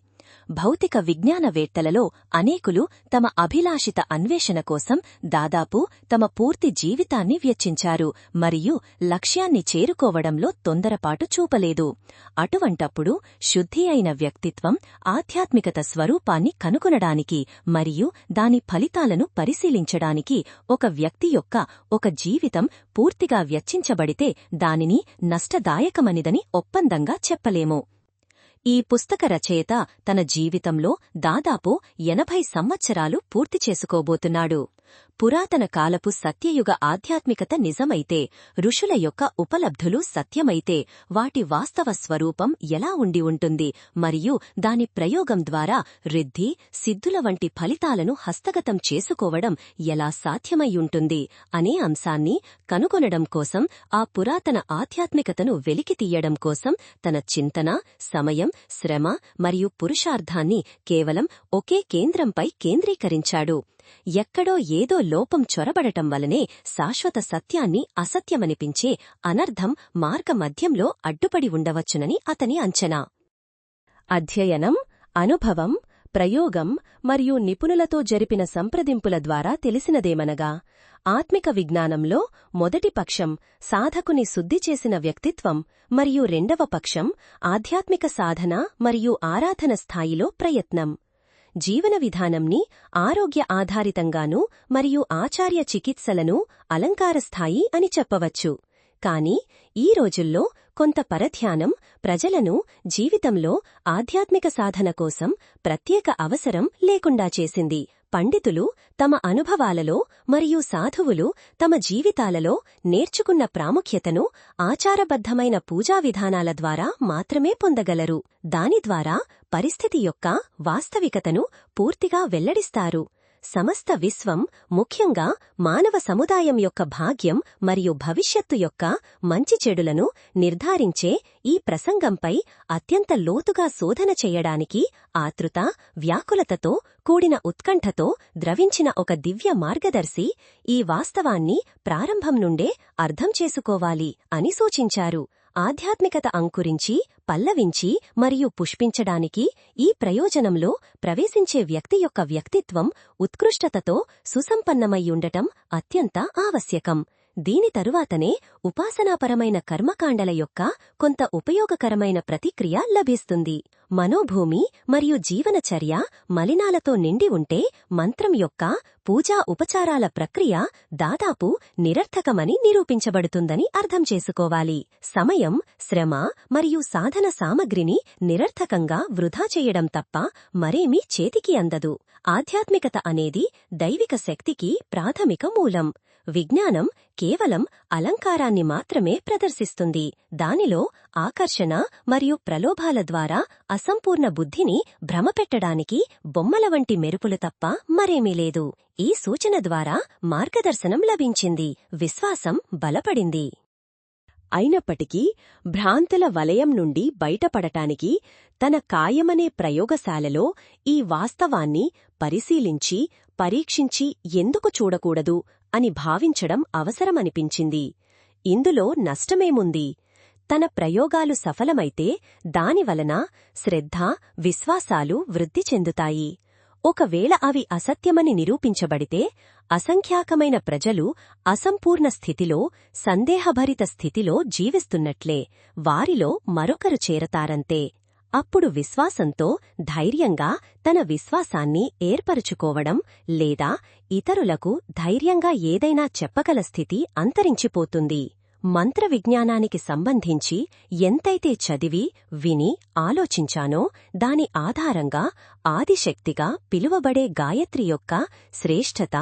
భౌతిక విజ్ఞానవేత్తలలో అనేకులు తమ అభిలాషిత అన్వేషణ కోసం దాదాపు తమ పూర్తి జీవితాన్ని వెచ్చించారు మరియు లక్ష్యాన్ని చేరుకోవడంలో తొందరపాటు చూపలేదు. అటువంటప్పుడు శుద్ధి అయిన వ్యక్తిత్వం, ఆధ్యాత్మికత స్వరూపాన్ని కనుగొనడానికి మరియు దాని ఫలితాలను పరిశీలించడానికి ఒక వ్యక్తి యొక్క ఒక జీవితం పూర్తిగా వెచ్చించబడితే దానిని నష్టదాయకమనిదని ఒప్పందంగా చెప్పలేము. ఈ పుస్తక రచయిత తన జీవితంలో దాదాపు 80 సంవత్సరాలు పూర్తి చేసుకోబోతున్నాడు. పురాతన కాలపు సత్యయుగ ఆధ్యాత్మికత నిజమైతే, ఋషుల యొక్క ఉపలబ్ధులు సత్యమైతే, వాటి వాస్తవ స్వరూపం ఎలా ఉండి ఉంటుంది మరియు దాని ప్రయోగం ద్వారా రిద్ధి, సిద్ధుల వంటి ఫలితాలను హస్తగతం చేసుకోవడం ఎలా సాధ్యమయ్యుంటుంది అనే అంశాన్ని కనుగొనడం కోసం, ఆ పురాతన ఆధ్యాత్మికతను వెలికితీయడం కోసం తన చింతన, సమయం, శ్రమ మరియు పురుషార్థాన్ని కేవలం ఒకే కేంద్రంపై కేంద్రీకరించాడు. ఎక్కడో ఏదో లోపం చొరబడటం వలనే శాశ్వత సత్యాన్ని అసత్యమనిపించే అనర్థం మార్గమధ్యంలో అడ్డుపడి ఉండవచ్చునని అతని అంచనా. అధ్యయనం, అనుభవం, ప్రయోగం మరియు నిపుణులతో జరిపిన సంప్రదింపుల ద్వారా తెలిసినదేమనగా, ఆత్మిక విజ్ఞానంలో మొదటి పక్షం సాధకుని శుద్ధి చేసిన వ్యక్తిత్వం మరియు రెండవ పక్షం ఆధ్యాత్మిక సాధన మరియు ఆరాధన స్థాయిలో ప్రయత్నం. జీవన విధానంని ఆరోగ్య ఆధారితంగానూ మరియు ఆచార్య చికిత్సలను అలంకారస్థాయి అని చెప్పవచ్చు. కాని ఈ రోజుల్లో కొంత పరధ్యానం ప్రజలను జీవితంలో ఆధ్యాత్మిక సాధన కోసం ప్రత్యేక అవసరం లేకుండా చేసింది. పండితులు తమ అనుభవాలలో మరియు సాధువులు తమ జీవితాలలో నేర్చుకున్న ప్రాముఖ్యతను ఆచారబద్ధమైన పూజా విధానాల ద్వారా మాత్రమే పొందగలరు. దాని ద్వారా పరిస్థితి యొక్క వాస్తవికతను పూర్తిగా వెల్లడిస్తారు. సమస్త విశ్వం, ముఖ్యంగా మానవ సముదాయం యొక్క భాగ్యం మరియు భవిష్యత్తు యొక్క మంచి చెడులను నిర్ధారించే ఈ ప్రసంగంపై అత్యంత లోతుగా శోధన చేయడానికి ఆతృత, వ్యాకులతతో కూడిన ఉత్కంఠతో ద్రవించిన ఒక దివ్య మార్గదర్శి ఈ వాస్తవాన్ని ప్రారంభం నుండే అర్థం చేసుకోవాలి అని సూచించారు. ఆధ్యాత్మికత అంకురించి, పల్లవించి మరియు పుష్పించడానికి ఈ ప్రయోజనంలో ప్రవేశించే వ్యక్తి యొక్క వ్యక్తిత్వం ఉత్కృష్టతతో సుసంపన్నమయ్యుండటం అత్యంత ఆవశ్యకం. దీని తరువాతనే ఉపాసనాపరమైన కర్మకాండల యొక్క కొంత ఉపయోగకరమైన ప్రతిక్రియ లభిస్తుంది. మనోభూమి మరియు జీవనచర్య మలినాలతో నిండి ఉంటే మంత్రం యొక్క పూజా ఉపచారాల ప్రక్రియ దాదాపు నిరర్థకమని నిరూపించబడుతుందని అర్థం చేసుకోవాలి. సమయం, శ్రమ మరియు సాధన సామగ్రిని నిరర్థకంగా వృధా చేయడం తప్ప మరేమీ చేతికి అందదు. ఆధ్యాత్మికత అనేది దైవిక శక్తికి ప్రాథమిక మూలం. విజ్ఞానం కేవలం అలంకారాన్ని మాత్రమే ప్రదర్శిస్తుంది. దానిలో ఆకర్షణ మరియు ప్రలోభాల ద్వారా అసంపూర్ణ బుద్ధిని భ్రమపెట్టడానికి బొమ్మల వంటి మెరుపులు తప్ప మరేమీ లేదు. ఈ సూచన ద్వారా మార్గదర్శనం లభించింది, విశ్వాసం బలపడింది. అయినప్పటికీ భ్రాంతుల వలయం నుండి బయటపడటానికి తన కాయమనే ప్రయోగశాలలో ఈ వాస్తవాన్ని పరిశీలించి, పరీక్షించి ఎందుకు చూడకూడదు అని భావించడం అవసరమనిపించింది. ఇందులో నష్టమేముంది? తన ప్రయోగాలు సఫలమైతే దానివలన శ్రద్ధ, విశ్వాసాలు వృద్ధి చెందుతాయి. ఒకవేళ అవి అసత్యమని నిరూపించబడితే అసంఖ్యాకమైన ప్రజలు అసంపూర్ణ స్థితిలో, సందేహభరిత స్థితిలో జీవిస్తున్నట్లే. వారిలో మరొకరు చేరతారంతే. అప్పుడు విశ్వాసంతో ధైర్యంగా తన విశ్వాసాన్ని ఏర్పరుచుకోవడం లేదా ఇతరులకు ధైర్యంగా ఏదైనా చెప్పగల స్థితి అంతరించిపోతుంది. మంత్ర విజ్ఞానానికి సంబంధించి ఎంతైతే చదివి విని ఆలోచించానో దాని ఆధారంగా ఆదిశక్తిగా పిలువబడే గాయత్రి యొక్క శ్రేష్ఠత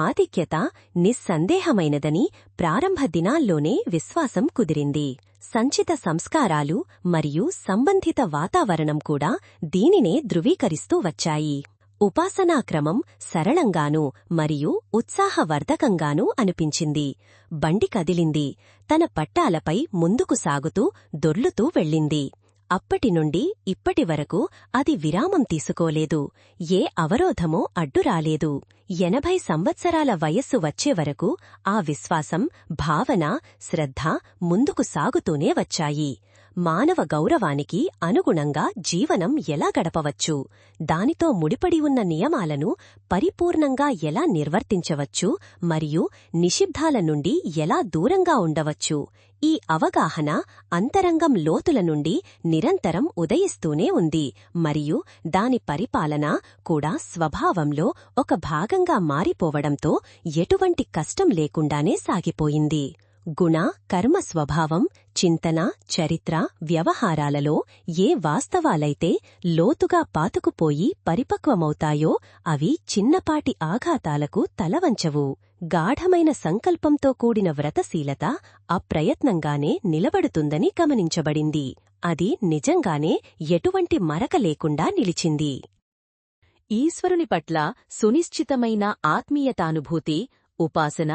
ఆధిక్యత నిస్సందేహమైనదని ప్రారంభ దినాల్లోనే విశ్వాసం కుదిరింది. సంచిత సంస్కారాలు మరియు సంబంధిత వాతావరణం కూడా దీనినే ధృవీకరిస్తూ వచ్చాయి. ఉపాసనాక్రమం సరళంగానూ మరియు ఉత్సాహవర్ధకంగానూ అనిపించింది. బండి కదిలింది. తన పట్టాలపై ముందుకు సాగుతూ దొర్లుతూ వెళ్ళింది. అప్పటినుండి ఇప్పటివరకు అది విరామం తీసుకోలేదు. ఏ అవరోధమో అడ్డురాలేదు. 80 సంవత్సరాల వయస్సు వచ్చేవరకు ఆ విశ్వాసం, భావన, శ్రద్ధ ముందుకు సాగుతూనే వచ్చాయి. మానవ గౌరవానికి అనుగుణంగా జీవనం ఎలా గడపవచ్చు, దానితో ముడిపడి ఉన్న నియమాలను పరిపూర్ణంగా ఎలా నిర్వర్తించవచ్చు మరియు నిషిద్ధాల నుండి ఎలా దూరంగా ఉండవచ్చు, ఈ అవగాహన అంతరంగం లోతుల నుండి నిరంతరం ఉదయిస్తూనే ఉంది మరియు దాని పరిపాలన కూడా స్వభావంలో ఒక భాగంగా మారిపోవడంతో ఎటువంటి కష్టం లేకుండానే సాగిపోయింది. గుణ, కర్మ స్వభావం, చింతన, చరిత్ర, వ్యవహారాలలో ఏ వాస్తవాలైతే లోతుగా పాతుకుపోయి పరిపక్వమవుతాయో అవి చిన్నపాటి ఆఘాతాలకు తలవంచవు. గాఢమైన సంకల్పంతో కూడిన వ్రతశీలత అప్రయత్నంగానే నిలబడుతుందని గమనించబడింది. అది నిజంగానే ఎటువంటి మరక లేకుండా నిలిచింది. ఈశ్వరుని పట్ల సునిశ్చితమైన ఆత్మీయతానుభూతి, ఉపాసన,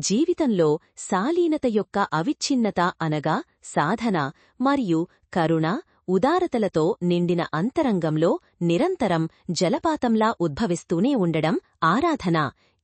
జీవితంలో శాలీనత యొక్క అవిచ్ఛిన్నత అనగా సాధన మరియు కరుణ, ఉదారతలతో నిండిన అంతరంగంలో నిరంతరం జలపాతంలా ఉద్భవిస్తూనే ఉండడం ఆరాధన.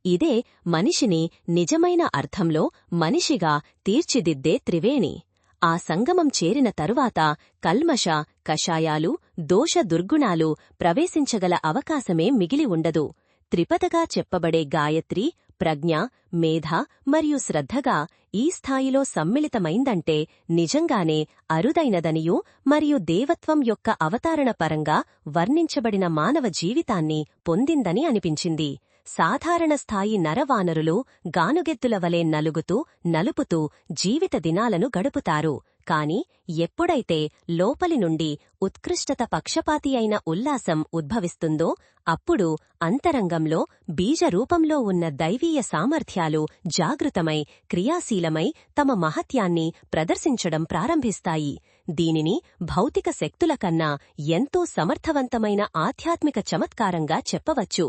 ఇదే మనిషిని నిజమైన అర్థంలో మనిషిగా తీర్చిదిద్దే త్రివేణి. ఆ సంగమం చేరిన తరువాత కల్మష, కషాయాలు, దోష దుర్గుణాలు ప్రవేశించగల అవకాశమే మిగిలి ఉండదు. త్రిపదగా చెప్పబడే గాయత్రి, ప్రజ్ఞ, మేధ మరియు శ్రద్ధగా ఈ స్థాయిలో సమ్మిళితమైందంటే నిజంగానే అరుదైనదనియూ మరియు దేవత్వం యొక్క అవతారణ పరంగా వర్ణించబడిన మానవ జీవితాన్ని పొందిందని అనిపించింది. సాధారణ స్థాయి నరవానరులు గానుగెద్దుల వలె నలుపుతూ జీవిత దినాలను గడుపుతారు. కాని ఎప్పుడైతే లోపలి నుండి ఉత్కృష్టత పక్షపాతి అయిన ఉల్లాసం ఉద్భవిస్తుందో అప్పుడు అంతరంగంలో బీజరూపంలో ఉన్న దైవీయ సామర్థ్యాలు జాగృతమై క్రియాశీలమై తమ మహత్యాన్ని ప్రదర్శించడం ప్రారంభిస్తాయి. దీనిని భౌతిక శక్తుల కన్నా ఎంతో సమర్థవంతమైన ఆధ్యాత్మిక చమత్కారంగా చెప్పవచ్చు.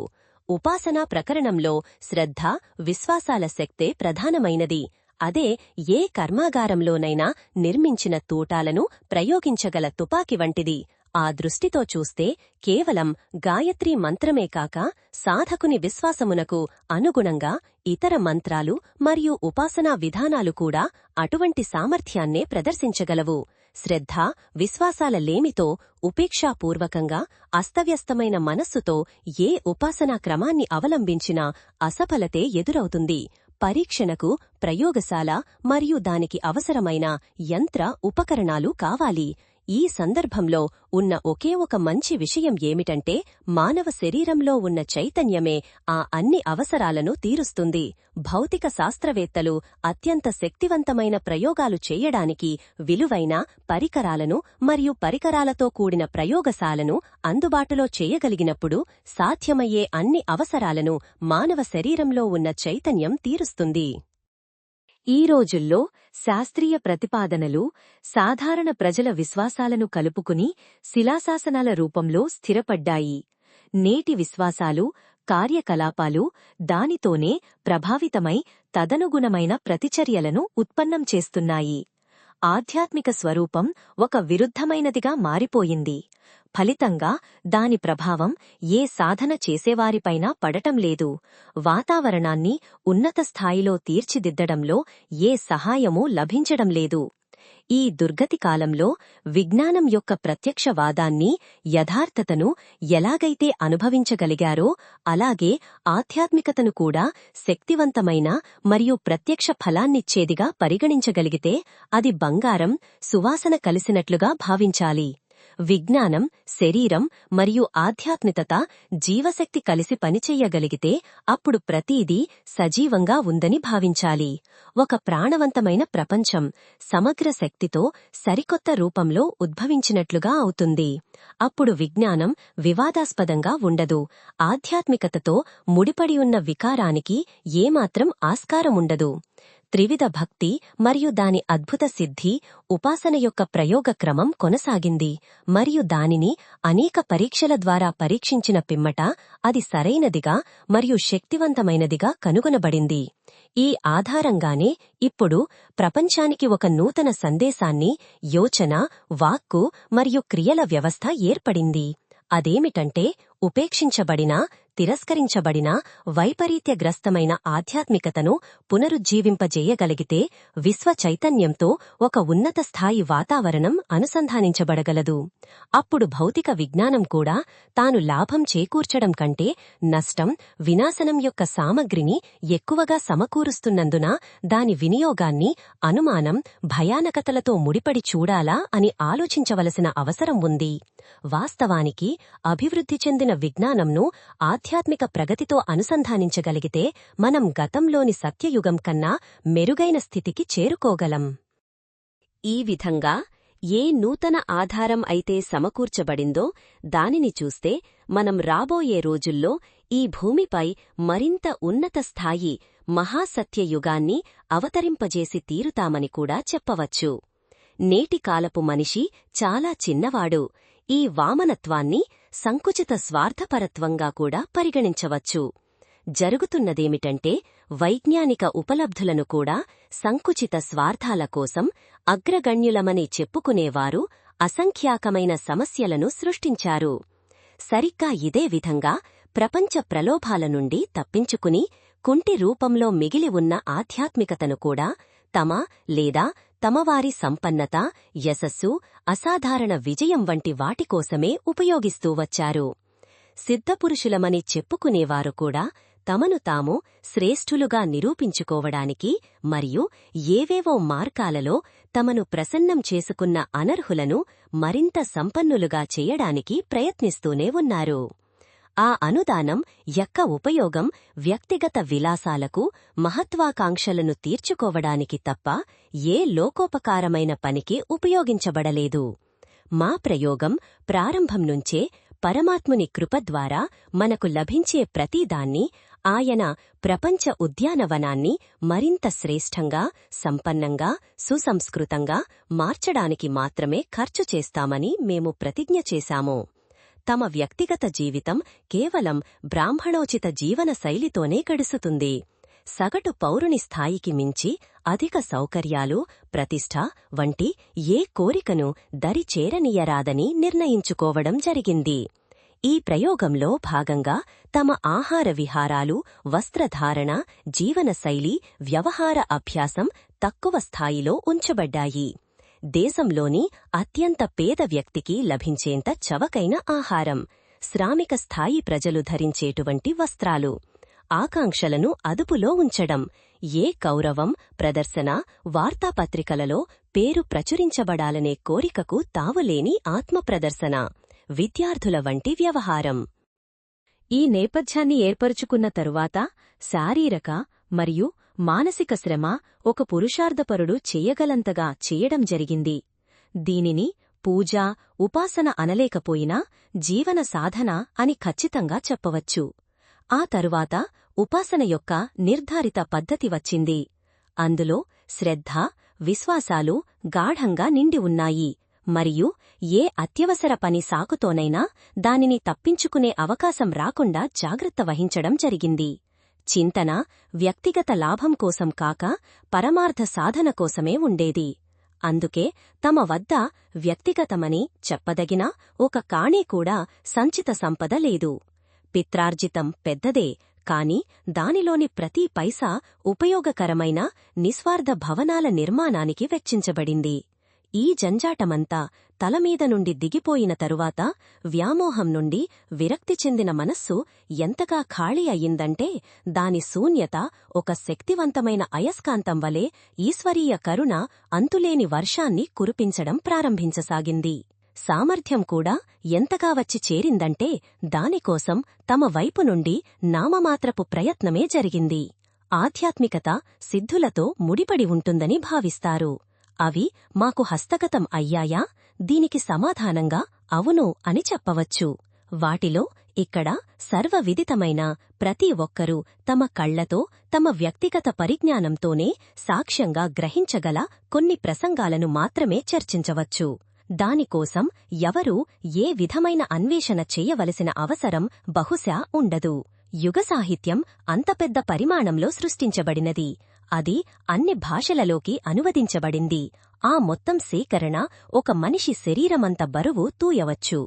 ఉపాసనా ప్రకరణంలో శ్రద్ధ, విశ్వాసాల శక్తే ప్రధానమైనది. అదే ఏ కర్మాగారంలోనైనా నిర్మించిన తూటాలను ప్రయోగించగల తుపాకి వంటిది. ఆ దృష్టితో చూస్తే కేవలం గాయత్రీ మంత్రమే కాక సాధకుని విశ్వాసమునకు అనుగుణంగా ఇతర మంత్రాలు మరియు ఉపాసనా విధానాలు కూడా అటువంటి సామర్థ్యాన్నే ప్రదర్శించగలవు. శ్రద్ధ, విశ్వాసాల లేమితో ఉపేక్షాపూర్వకంగా అస్తవ్యస్తమైన మనస్సుతో ఏ ఉపాసనా క్రమాన్ని అవలంబించినా అసఫలతే ఎదురవుతుంది. పరీక్షణకు ప్రయోగశాల మరియు దానికి అవసరమైన యంత్ర ఉపకరణాలు కావాలి. ఈ సందర్భంలో ఉన్న ఒకే ఒక మంచి విషయం ఏమిటంటే మానవ శరీరంలో ఉన్న చైతన్యమే ఆ అన్ని అవసరాలను తీరుస్తుంది. భౌతిక శాస్త్రవేత్తలు అత్యంత శక్తివంతమైన ప్రయోగాలు చేయడానికి విలువైన పరికరాలను మరియు పరికరాలతో కూడిన ప్రయోగశాలను అందుబాటులో చేయగలిగినప్పుడు సాధ్యమయ్యే అన్ని అవసరాలను మానవ శరీరంలో ఉన్న చైతన్యం తీరుస్తుంది. ఈ రోజుల్లో శాస్త్రీయ ప్రతిపాదనలు సాధారణ ప్రజల విశ్వాసాలను కలుపుకుని శిలాశాసనాల రూపంలో స్థిరపడ్డాయి. నేటి విశ్వాసాలు, కార్యకలాపాలు దానితోనే ప్రభావితమై తదనుగుణమైన ప్రతిచర్యలను ఉత్పన్నం చేస్తున్నాయి. ఆధ్యాత్మిక స్వరూపం ఒక విరుద్ధమైనదిగా మారిపోయింది. ఫలితంగా దాని ప్రభావం ఏ సాధన చేసేవారిపైనా పడటం లేదు. వాతావరణాన్ని ఉన్నత స్థాయిలో తీర్చిదిద్దడంలో ఏ సహాయమూ లభించడం లేదు. ఈ దుర్గతి కాలంలో విజ్ఞానం యొక్క ప్రత్యక్షవాదాన్ని, యథార్థతను ఎలాగైతే అనుభవించగలిగారో అలాగే ఆధ్యాత్మికతను కూడా శక్తివంతమైన మరియు ప్రత్యక్ష ఫలాన్నిచ్చేదిగా పరిగణించగలిగితే అది బంగారం, సువాసన కలిసినట్లుగా భావించాలి. విజ్ఞానం, శరీరం మరియు ఆధ్యాత్మికత, జీవశక్తి కలిసి పనిచెయ్యగలిగితే అప్పుడు ప్రతీదీ సజీవంగా ఉందని భావించాలి. ఒక ప్రాణవంతమైన ప్రపంచం సమగ్ర శక్తితో సరికొత్త రూపంలో ఉద్భవించినట్లుగా అవుతుంది. అప్పుడు విజ్ఞానం వివాదాస్పదంగా ఉండదు. ఆధ్యాత్మికతతో ముడిపడి ఉన్న వికారానికి ఏమాత్రం ఆస్కారముండదు. త్రివిధ భక్తి మరియు దాని అద్భుత సిద్ధి ఉపాసన యొక్క ప్రయోగక్రమం కొనసాగింది మరియు దానిని అనేక పరీక్షల ద్వారా పరీక్షించిన పిమ్మట అది సరైనదిగా మరియు శక్తివంతమైనదిగా కనుగొనబడింది. ఈ ఆధారంగానే ఇప్పుడు ప్రపంచానికి ఒక నూతన సందేశాన్ని, యోచన, వాక్కు మరియు క్రియల వ్యవస్థ ఏర్పడింది. అదేమిటంటే ఉపేక్షించబడిన, తిరస్కరించబడిన, వైపరీత్యగ్రస్తమైన ఆధ్యాత్మికతను పునరుజ్జీవింపజేయగలిగితే విశ్వ చైతన్యంతో ఒక ఉన్నత స్థాయి వాతావరణం అనుసంధానించబడగలదు. అప్పుడు భౌతిక విజ్ఞానం కూడా తాను లాభం చేకూర్చడం కంటే నష్టం, వినాశనం యొక్క సామగ్రిని ఎక్కువగా సమకూరుస్తున్నందున దాని వినియోగాన్ని అనుమానం, భయానకతలతో ముడిపడి చూడాలా అని ఆలోచించవలసిన అవసరం ఉంది. వాస్తవానికి అభివృద్ధి చెందిన విజ్ఞానంను ఆధ్యాత్మిక ప్రగతితో అనుసంధానించగలిగితే మనం గతంలోని సత్యయుగం కన్నా మెరుగైన స్థితికి చేరుకోగలం. ఈ విధంగా ఏ నూతన ఆధారం అయితే సమకూర్చబడిందో దానిని చూస్తే మనం రాబోయే రోజుల్లో ఈ భూమిపై మరింత ఉన్నత స్థాయి మహాసత్యయుగాన్ని అవతరింపజేసి తీరుతామని కూడా చెప్పవచ్చు. నేటి కాలపు మనిషి చాలా చిన్నవాడు. ఈ వామనత్వాన్ని సంకుచిత స్వార్థపరత్వంగా కూడా పరిగణించవచ్చు. జరుగుతున్నదేమిటంటే వైజ్ఞానిక ఉపలబ్ధులను కూడా సంకుచిత స్వార్థాల కోసం అగ్రగణ్యులమని చెప్పుకునేవారు అసంఖ్యాకమైన సమస్యలను సృష్టించారు. సరిగ్గా ఇదే విధంగా ప్రపంచ ప్రలోభాల నుండి తప్పించుకుని కుంటి రూపంలో మిగిలి ఉన్న ఆధ్యాత్మికతను కూడా తమ లేదా తమవారి సంపన్నత, యశస్సు, అసాధారణ విజయం వంటి వాటికోసమే ఉపయోగిస్తూ వచ్చారు. సిద్ధపురుషులమని చెప్పుకునేవారు కూడా తమను తాము శ్రేష్ఠులుగా నిరూపించుకోవడానికి మరియు ఏవేవో మార్గాలలో తమను ప్రసన్నం చేసుకున్న అనర్హులను మరింత సంపన్నులుగా చేయడానికి ప్రయత్నిస్తూనే ఉన్నారు. ఆ అనుదానం యొక్క ఉపయోగం వ్యక్తిగత విలాసాలకు, మహత్వాకాంక్షలను తీర్చుకోవడానికి తప్ప ఏ లోకోపకారమైన పనికి ఉపయోగించబడలేదు. మా ప్రయోగం ప్రారంభం నుంచే పరమాత్ముని కృప ద్వారా మనకు లభించే ప్రతిదాన్ని, ఆయన ప్రపంచ ఉద్యానవనాన్ని మరింత శ్రేష్టంగా, సంపన్నంగా, సుసంస్కృతంగా మార్చడానికి మాత్రమే ఖర్చు చేస్తామని మేము ప్రతిజ్ఞ చేశాము. తమ వ్యక్తిగత జీవితం కేవలం బ్రాహ్మణోచిత జీవన శైలితోనే గడుస్తుంది. సగటు పౌరుని స్థాయికి మించి అధిక సౌకర్యాలు, ప్రతిష్ఠ వంటి ఏ కోరికను దరి చేరనీయరాదని నిర్ణయించుకోవడం జరిగింది. ఈ ప్రయోగంలో భాగంగా తమ ఆహార విహారాలు, వస్త్రధారణ, జీవనశైలి, వ్యవహార అభ్యాసం తక్కువ స్థాయిలో ఉంచబడ్డాయి. దేశంలోని అత్యంత పేద వ్యక్తికి లభించేంత చవకైన ఆహారం, శ్రామిక స్థాయి ప్రజలు ధరించేటువంటి వస్త్రాలు, ఆకాంక్షలను అదుపులో ఉంచడం, ఏ కౌరవం, ప్రదర్శన, వార్తాపత్రికలలో పేరు ప్రచురించబడాలనే కోరికకు తావులేని ఆత్మప్రదర్శన, విద్యార్థుల వంటి వ్యవహారం. ఈ నేపథ్యాన్ని ఏర్పరుచుకున్న తరువాత శారీరక మరియు మానసిక శ్రమ ఒక పురుషార్థపరుడు చెయ్యగలంతగా చెయ్యడం జరిగింది. దీనిని పూజ, ఉపాసన అనలేకపోయినా జీవన సాధన అని ఖచ్చితంగా చెప్పవచ్చు. ఆ తరువాత ఉపాసన యొక్క నిర్ధారిత పద్ధతి వచ్చింది. అందులో శ్రద్ధ, విశ్వాసాలు గాఢంగా నిండి ఉన్నాయి మరియు ఏ అత్యవసర పని సాకుతోనైనా దానిని తప్పించుకునే అవకాశం రాకుండా జాగ్రత్త వహించడం జరిగింది. చింతన వ్యక్తిగత లాభం కోసం కాక పరమార్థ సాధన కోసమే ఉండేది. అందుకే తమ వద్ద వ్యక్తిగతమని చెప్పదగిన ఒక కాణీ కూడా సంచిత సంపద లేదు. పిత్రార్జితం పెద్దదే, కాని దానిలోని ప్రతి పైసా ఉపయోగకరమైన నిస్వార్థ భవనాల నిర్మాణానికి వెచ్చించబడింది. ఈ జంజాటమంతా తలమీద నుండి దిగిపోయిన తరువాత వ్యామోహం నుండి విరక్తి చెందిన మనస్సు ఎంతగా ఖాళీ అయ్యిందంటే దాని శూన్యత ఒక శక్తివంతమైన అయస్కాంతం వలె ఈశ్వరీయ కరుణ అంతులేని వర్షాన్ని కురిపించడం ప్రారంభించసాగింది. సామర్థ్యం కూడా ఎంతగా వచ్చి చేరిందంటే దానికోసం తమ వైపు నుండి నామమాత్రపు ప్రయత్నమే జరిగింది. ఆధ్యాత్మికత సిద్ధులతో ముడిపడి ఉంటుందని భావిస్తారు. అవి మాకు హస్తగతం అయ్యాయా? దీనికి సమాధానంగా అవును అని చెప్పవచ్చు. వాటిలో ఇక్కడ సర్వవిదితమైన ప్రతి ఒక్కరూ తమ కళ్లతో తమ వ్యక్తిగత పరిజ్ఞానంతోనే సాక్ష్యంగా గ్రహించగల కొన్ని ప్రసంగాలను మాత్రమే చర్చించవచ్చు. దానికోసం ఎవరూ ఏ విధమైన అన్వేషణ చేయవలసిన అవసరం బహుశా ఉండదు. యుగసాహిత్యం అంత పెద్ద పరిమాణంలో సృష్టించబడినది. అది అన్ని భాషలలోకి అనువదించబడింది. ఆ మొత్తం సేకరణ ఒక మనిషి శరీరమంత బరువు తూయవచ్చు.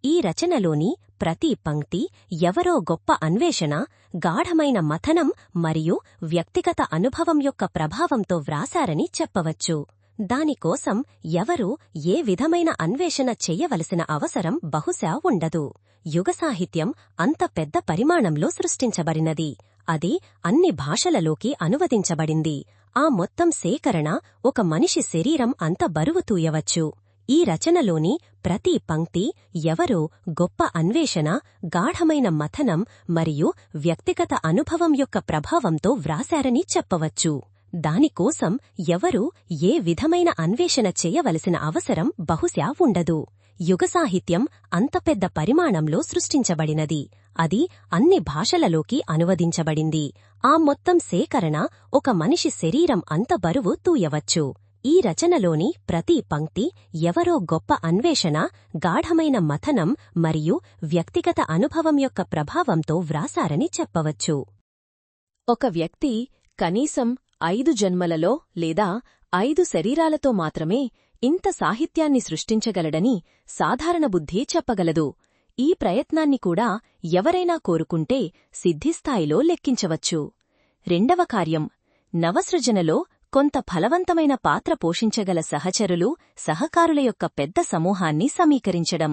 ఈ రచనలోని ప్రతి పంక్తి ఎవరో గొప్ప అన్వేషణ, గాఢమైన మథనం మరియు వ్యక్తిగత అనుభవం యొక్క ప్రభావంతో వ్రాసారని చెప్పవచ్చు. దానికోసం ఎవరూ ఏ విధమైన అన్వేషణ చెయ్యవలసిన అవసరం బహుశా ఉండదు. యుగసాహిత్యం అంత పెద్ద పరిమాణంలో సృష్టించబడినది. అది అన్ని భాషలలోకి అనువదించబడింది. ఆ మొత్తం సేకరణ ఒక మనిషి శరీరం అంత బరువు తూయవచ్చు. ఈ రచనలోని ప్రతి పంక్తి ఎవరో గొప్ప అన్వేషణ, గాఢమైన మథనం మరియు వ్యక్తిగత అనుభవం యొక్క ప్రభావంతో వ్రాసారని చెప్పవచ్చు. దానికోసం ఎవరూ ఏ విధమైన అన్వేషణ చేయవలసిన అవసరం బహుశా ఉండదు. యుగసాహిత్యం అంత పెద్ద పరిమాణంలో సృష్టించబడినది. అది అన్ని భాషలలోకి అనువదించబడింది. ఆ మొత్తం సేకరణ ఒక మనిషి శరీరం అంత బరువు తూయవచ్చు. ఈ రచనలోని ప్రతి పంక్తి ఎవరో గొప్ప అన్వేషణ, గాఢమైన మథనం మరియు వ్యక్తిగత అనుభవం యొక్క ప్రభావంతో వ్రాసారని చెప్పవచ్చు. ఒక వ్యక్తి కనీసం 5 జన్మలలో లేదా 5 శరీరాలతో మాత్రమే ఇంత సాహిత్యాన్ని సృష్టించగలడని సాధారణ బుద్ధి చెప్పగలదు. ఈ ప్రయత్నాన్ని కూడా ఎవరైనా కోరుకుంటే సిద్ధిస్థాయిలో లెక్కించవచ్చు. రెండవ కార్యం, నవసృజనలో కొంత ఫలవంతమైన పాత్ర పోషించగల సహచరులు, సహకారుల యొక్క పెద్ద సమూహాన్ని సమీకరించడం.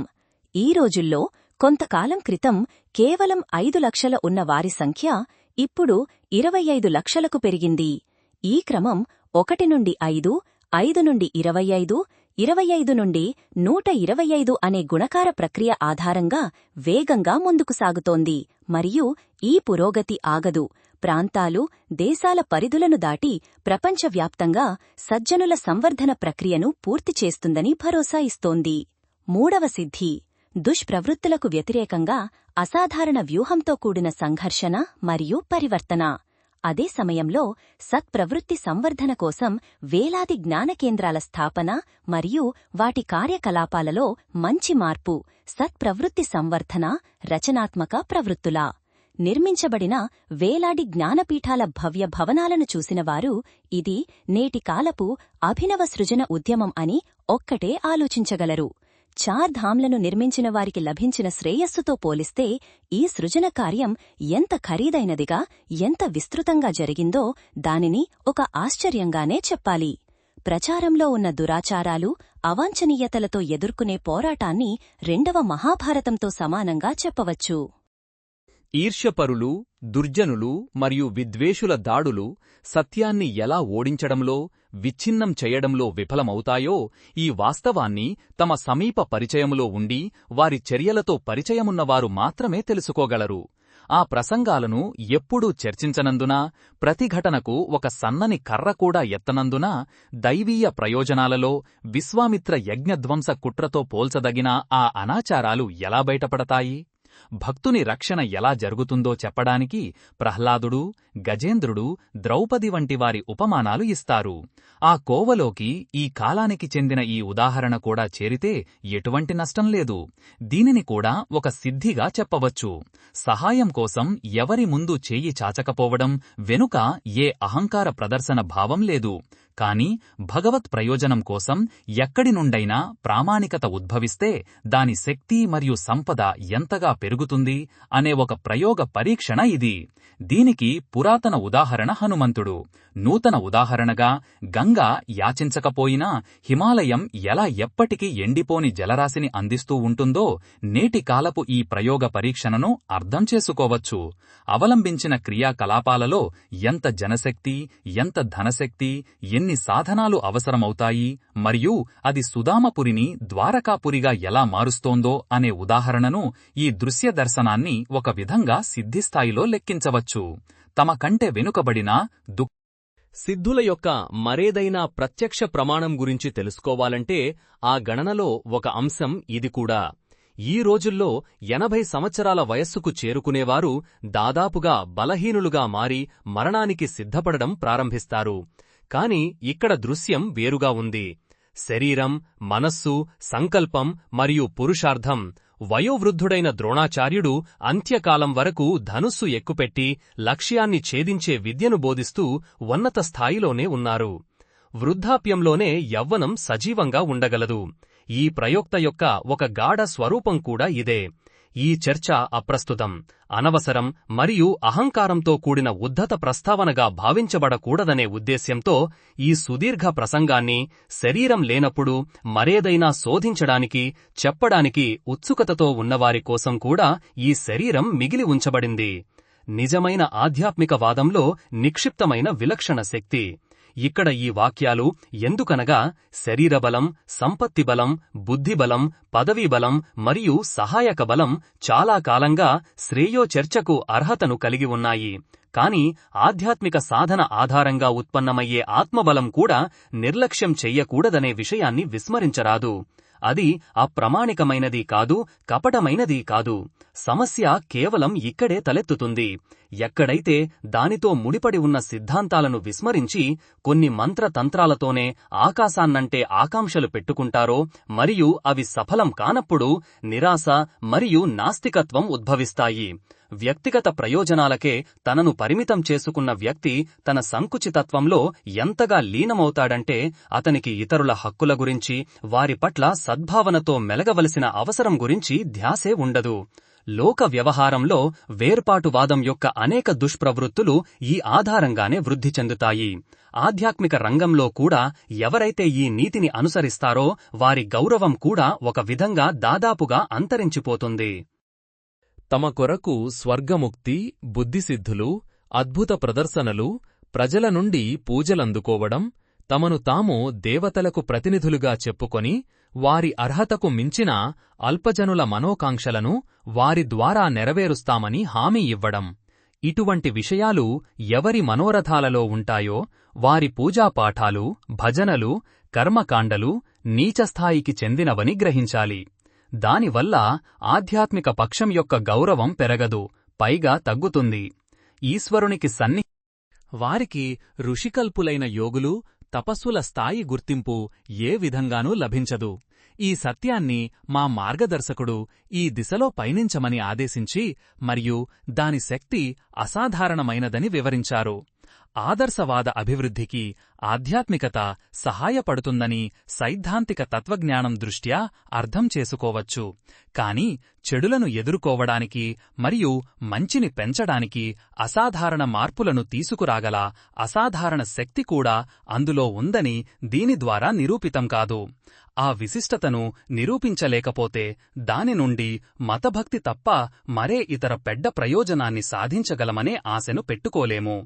ఈ రోజుల్లో కొంతకాలం క్రితం కేవలం 5 లక్షల ఉన్న వారి సంఖ్య ఇప్పుడు 25 లక్షలకు పెరిగింది. ఈ క్రమం 1 నుండి 5, 5 నుండి 25, 25 నుండి 125 అనే గుణకార ప్రక్రియ ఆధారంగా వేగంగా ముందుకు సాగుతోంది. మరియు ఈ పురోగతి ఆగదు. ప్రాంతాలు, దేశాల పరిధులను దాటి ప్రపంచవ్యాప్తంగా సజ్జనుల సంవర్ధన ప్రక్రియను పూర్తి చేస్తుందని భరోసా ఇస్తోంది. మూడవ సిద్ధి, దుష్ప్రవృత్తులకు వ్యతిరేకంగా అసాధారణ వ్యూహంతో కూడిన సంఘర్షణ మరియు పరివర్తన. అదే సమయంలో సత్ప్రవృత్తి సంవర్ధన కోసం వేలాది జ్ఞానకేంద్రాల స్థాపన మరియు వాటి కార్యకలాపాలలో మంచి మార్పు. సత్ప్రవృత్తి సంవర్ధన రచనాత్మక ప్రవృత్తులా నిర్మించబడిన వేలాది జ్ఞానపీఠాల భవ్య భవనాలను చూసినవారు ఇది నేటి కాలపు అభినవ సృజన ఉద్యమం అని ఒక్కటే ఆలోచించగలరు. 4 ధామ్లను నిర్మించిన వారికి లభించిన శ్రేయస్సుతో పోలిస్తే ఈ సృజన కార్యం ఎంత ఖరీదైనదిగా, ఎంత విస్తృతంగా జరిగిందో దానిని ఒక ఆశ్చర్యంగానే చెప్పాలి. ప్రచారంలో ఉన్న దురాచారాలు, అవాంఛనీయతలతో ఎదుర్కొనే పోరాటాన్ని 2వ మహాభారతంతో సమానంగా చెప్పవచ్చు. ఈర్ష్యపరులు, దుర్జనులు మరియు విద్వేషుల దాడులు సత్యాన్ని ఎలా ఓడించడంలో, విచ్ఛిన్నం చేయడంలో విఫలమవుతాయో ఈ వాస్తవాన్ని తమ సమీప పరిచయములో ఉండి వారి చర్యలతో పరిచయమున్నవారు మాత్రమే తెలుసుకోగలరు. ఆ ప్రసంగాలను ఎప్పుడూ చర్చించనందున, ప్రతిఘటనకు ఒక సన్నని కర్ర కూడా ఎత్తనందున, దైవీయ ప్రయోజనాలలో విశ్వామిత్ర యజ్ఞధ్వంస కుట్రతో పోల్చదగిన ఆ అనాచారాలు ఎలా బయటపడతాయి? భక్తుని రక్షణ ఎలా జరుగుతుందో చెప్పడానికి ప్రహ్లాదుడు, గజేంద్రుడు, ద్రౌపది వంటి వారి ఉపమానాలు ఇస్తారు. ఆ కోవలోకి ఈ కాలానికి చెందిన ఈ ఉదాహరణ కూడా చేరితే ఎటువంటి నష్టం లేదు. దీనిని కూడా ఒక సిద్ధిగా చెప్పవచ్చు. సహాయం కోసం ఎవరి ముందు చేయి చాచకపోవడం వెనుక ఏ అహంకార ప్రదర్శన భావం లేదు. కాని భగవత్ ప్రయోజనం కోసం ఎక్కడి నుండైనా ప్రామాణికత ఉద్భవిస్తే దాని శక్తి మరియు సంపద ఎంతగా పెరుగుతుంది అనే ఒక ప్రయోగ పరీక్షణ ఇది. దీనికి పురాతన ఉదాహరణ హనుమంతుడు. నూతన ఉదాహరణగా గంగా యాచించకపోయినా హిమాలయం ఎలా ఎప్పటికీ ఎండిపోని జలరాశిని అందిస్తూ ఉంటుందో నేటి కాలపు ఈ ప్రయోగ పరీక్షణను అర్థం చేసుకోవచ్చు. అవలంబించిన క్రియాకలాపాలలో ఎంత జనశక్తి, ఎంత ధనశక్తి, ఎన్ని సాధనాలు అవసరమవుతాయి మరియు అది సుదామపురిని ద్వారకాపురిగా ఎలా మారుస్తోందో అనే ఉదాహరణను ఈ దృశ్య దర్శనాన్ని ఒక విధంగా సిద్ధిస్థాయిలో లెక్కించవచ్చు. తమ కంటే వెనుకబడిన సిద్ధుల యొక్క మరేదైనా ప్రత్యక్ష ప్రమాణం గురించి తెలుసుకోవాలంటే ఆ గణనలో ఒక అంశం ఇది కూడా. ఈ రోజుల్లో 80 సంవత్సరాల వయస్సుకు చేరుకునేవారు దాదాపుగా బలహీనులుగా మారి మరణానికి సిద్ధపడడం ప్రారంభిస్తారు. కాని ఇక్కడ దృశ్యం వేరుగా ఉంది. శరీరం, మనస్సు, సంకల్పం మరియు పురుషార్థం. వయోవృద్ధుడైన ద్రోణాచార్యుడు అంత్యకాలం వరకు ధనుస్సు ఎక్కుపెట్టి లక్ష్యాన్ని ఛేదించే విద్యను బోధిస్తూ ఉన్నత స్థాయిలోనే ఉన్నారు. వృద్ధాప్యంలోనే యవ్వనం సజీవంగా ఉండగలదు. ఈ ప్రయోక్త యొక్క ఒక గాఢ స్వరూపం కూడా ఇదే. ఈ చర్చ అప్రస్తుతం, అనవసరం మరియు అహంకారంతో కూడిన ఉద్ధత ప్రస్తావనగా భావించబడకూడదనే ఉద్దేశ్యంతో ఈ సుదీర్ఘ ప్రసంగాన్ని శరీరం లేనప్పుడు మరేదైనా శోధించడానికి, చెప్పడానికి ఉత్సుకతతో ఉన్నవారి కోసం కూడా ఈ శరీరం మిగిలి ఉంచబడింది. నిజమైన ఆధ్యాత్మికవాదంలో నిక్షిప్తమైన విలక్షణ శక్తి. ఇక్కడ ఈ వాక్యాలు ఎందుకనగా శరీరబలం, సంపత్తిబలం, బుద్ధిబలం, పదవీబలం మరియు సహాయక బలం చాలా కాలంగా శ్రేయోచర్చకు అర్హతను కలిగి ఉన్నాయి. కాని ఆధ్యాత్మిక సాధన ఆధారంగా ఉత్పన్నమయ్యే ఆత్మబలం కూడా నిర్లక్ష్యం చెయ్యకూడదనే విషయాన్ని విస్మరించరాదు. అది అప్రమాణికమైనది కాదు, కపటమైనది కాదు. సమస్య కేవలం ఇక్కడే తలెత్తుతుంది. ఎక్కడైతే దానితో ముడిపడి ఉన్న సిద్ధాంతాలను విస్మరించి కొన్ని మంత్రతంత్రాలతోనే ఆకాశాన్నంటే ఆకాంక్షలు పెట్టుకుంటారో మరియు అవి సఫలం కానప్పుడు నిరాశ మరియు నాస్తికత్వం ఉద్భవిస్తాయి. వ్యక్తిగత ప్రయోజనాలకే తనను పరిమితం చేసుకున్న వ్యక్తి తన సంకుచితత్వంలో ఎంతగా లీనమవుతాడంటే అతనికి ఇతరుల హక్కుల గురించి, వారి పట్ల సద్భావనతో మెలగవలసిన అవసరం గురించి ధ్యాసే ఉండదు. లోక వ్యవహారంలో వేర్పాటువాదం యొక్క అనేక దుష్ప్రవృత్తులు ఈ ఆధారంగానే వృద్ధి చెందుతాయి. ఆధ్యాత్మిక రంగంలో కూడా ఎవరైతే ఈ నీతిని అనుసరిస్తారో వారి గౌరవం కూడా ఒక విధంగా దాదాపుగా అంతరించిపోతుంది. తమ కొరకు స్వర్గముక్తి, బుద్ధిసిద్ధులు, అద్భుత ప్రదర్శనలు, ప్రజల నుండి పూజలందుకోవడం, తమను తాము దేవతలకు ప్రతినిధులుగా చెప్పుకొని వారి అర్హతకు మించిన అల్పజనుల మనోకాంక్షలను వారి ద్వారా నెరవేరుస్తామని హామీ ఇవ్వడం. ఇటువంటి విషయాలు ఎవరి మనోరథాలలో ఉంటాయో వారి పూజాపాఠాలు, భజనలు, కర్మకాండలు నీచస్థాయికి చెందినవని గ్రహించాలి. దానివల్ల ఆధ్యాత్మిక పక్షం యొక్క గౌరవం పెరగదు, పైగా తగ్గుతుంది. ఈశ్వరునికి వారికి ఋషికల్పులైన యోగులు, తపస్సుల స్థాయి గుర్తింపు ఏ విధంగానూ లభించదు. ఈ సత్యాన్ని మా మార్గదర్శకుడు ఈ దిశలో పయనించమని ఆదేశించి మరియు దాని శక్తి అసాధారణమైనదని వివరించారు. ఆదర్శవాద అభివృద్ధికి ఆధ్యాత్మికత సహాయపడుతుందని సైద్ధాంతిక తత్వజ్ఞానం దృష్ట్యా అర్థం చేసుకోవచ్చు. కాని చెడులను ఎదుర్కోవడానికి మరియు మంచిని పెంచడానికి అసాధారణ మార్పులను తీసుకురాగల అసాధారణ శక్తి కూడా అందులో ఉందని దీని ద్వారా నిరూపితం కాదు. ఆ విశిష్టతను నిరూపించలేకపోతే దాని నుండి మతభక్తి తప్ప మరే ఇతర పెద్ద ప్రయోజనాన్ని సాధించగలమనే ఆశను పెట్టుకోలేము.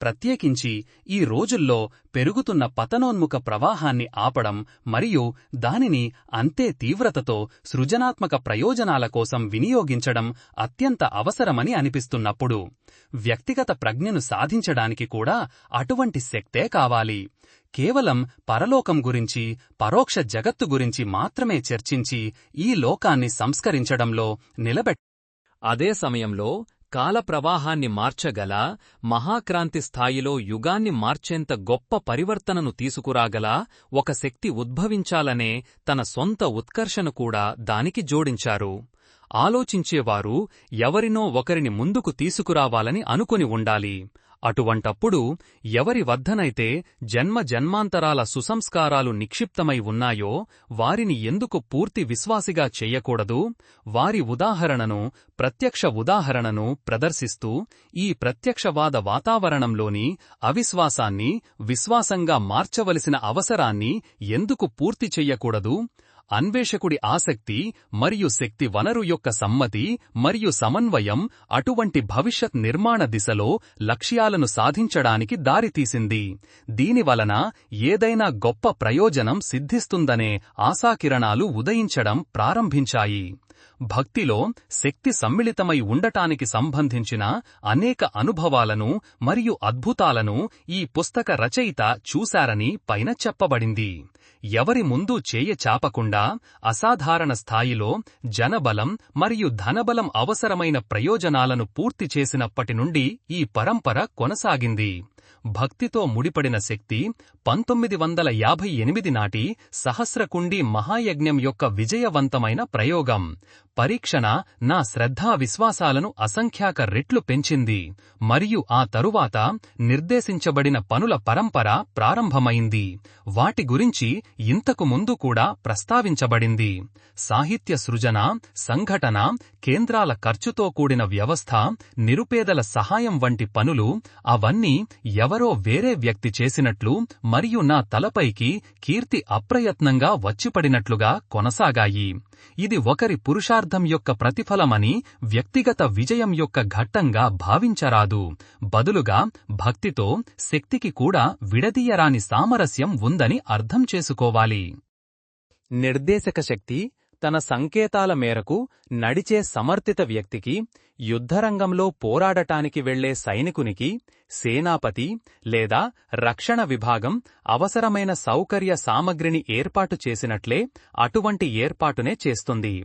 ప్రత్యేకించి ఈ రోజుల్లో పెరుగుతున్న పతనోన్ముఖ ప్రవాహాన్ని ఆపడం మరియు దానిని అంతే తీవ్రతతో సృజనాత్మక ప్రయోజనాల కోసం వినియోగించడం అత్యంత అవసరమని అనిపిస్తున్నప్పుడు వ్యక్తిగత ప్రజ్ఞను సాధించడానికి కూడా అటువంటి శక్తే కావాలి. కేవలం పరలోకం గురించి, పరోక్ష జగత్తు గురించి మాత్రమే చర్చించి ఈ లోకాన్ని సంస్కరించడంలో అదే సమయంలో కాలప్రవాహాన్ని మార్చగల, మహాక్రాంతి స్థాయిలో యుగాన్ని మార్చేంత గొప్ప పరివర్తనను తీసుకురాగల ఒక శక్తి ఉద్భవించాలనే తన సొంత ఉత్కర్షను కూడా దానికి జోడించారు. ఆలోచించేవారు ఎవరినో ఒకరిని ముందుకు తీసుకురావాలని అనుకుని ఉండాలి. అటువంటప్పుడు ఎవరి వద్దనైతే జన్మ జన్మాంతరాల సుసంస్కారాలు నిక్షిప్తమై ఉన్నాయో వారిని ఎందుకు పూర్తి విశ్వాసిగా చెయ్యకూడదు? వారి ఉదాహరణను, ప్రత్యక్ష ఉదాహరణను ప్రదర్శిస్తూ ఈ ప్రత్యక్షవాద వాతావరణంలోని అవిశ్వాసాన్ని విశ్వాసంగా మార్చవలసిన అవసరాన్ని ఎందుకు పూర్తి చెయ్యకూడదు? అన్వేషకుడి ఆసక్తి మరియు శక్తి వనరు యొక్క సమ్మతి మరియు సమన్వయం అటువంటి భవిష్యత్ నిర్మాణ దిశలో లక్ష్యాలను సాధించడానికి దారితీసింది. దీనివలన ఏదైనా గొప్ప ప్రయోజనం సిద్ధిస్తుందనే ఆశాకిరణాలు ఉదయించడం ప్రారంభించాయి. భక్తిలో శక్తి సమ్మిళితమై ఉండటానికి సంబంధించిన అనేక అనుభవాలను మరియు అద్భుతాలను ఈ పుస్తక రచయిత చూశారని పైన చెప్పబడింది. ఎవరి ముందు చేయ చాపకుండా అసాధారణ స్థాయిలో జనబలం మరియు ధనబలం అవసరమైన ప్రయోజనాలను పూర్తి చేసినప్పటి నుండి ఈ పరంపర కొనసాగింది. భక్తితో ముడిపడిన శక్తి 1958 నాటి సహస్రకుండి మహాయజ్ఞం యొక్క విజయవంతమైన ప్రయోగం. పరీక్షణ నా శ్రద్ధా విశ్వాసాలను అసంఖ్యాక రెట్లు పెంచింది మరియు ఆ తరువాత నిర్దేశించబడిన పనుల పరంపర ప్రారంభమైంది. వాటి గురించి ఇంతకు ముందు కూడా ప్రస్తావించబడింది. సాహిత్య సృజన, సంఘటన, కేంద్రాల ఖర్చుతో కూడిన వ్యవస్థ, నిరుపేదల సహాయం వంటి పనులు అవన్నీ ఎవరో వేరే వ్యక్తి చేసినట్లు మరియు నా తలపైకి కీర్తి అప్రయత్నంగా వచ్చిపడినట్లుగా కొనసాగాయి. ఇది ఒకరి పురుషార్థం యొక్క ప్రతిఫలమని వ్యక్తిగత విజయం యొక్క ఘట్టంగా భావించరాదు. బదులుగా భక్తితో శక్తికి కూడా విడదీయరాని సామరస్యం ఉందని అర్థం చేసుకోవాలి. నిర్దేశక శక్తి తన సంకేతాల మేరకు నడిచే సమర్థిత వ్యక్తికి, యుద్ధరంగంలో పోరాడటానికి వెళ్లే సైనికునికి, సేనాపతి లేదా రక్షణ విభాగం అవసరమైన సౌకర్య సామగ్రిని ఏర్పాటు చేసినట్లే అటువంటి ఏర్పాటునే చేస్తుంది.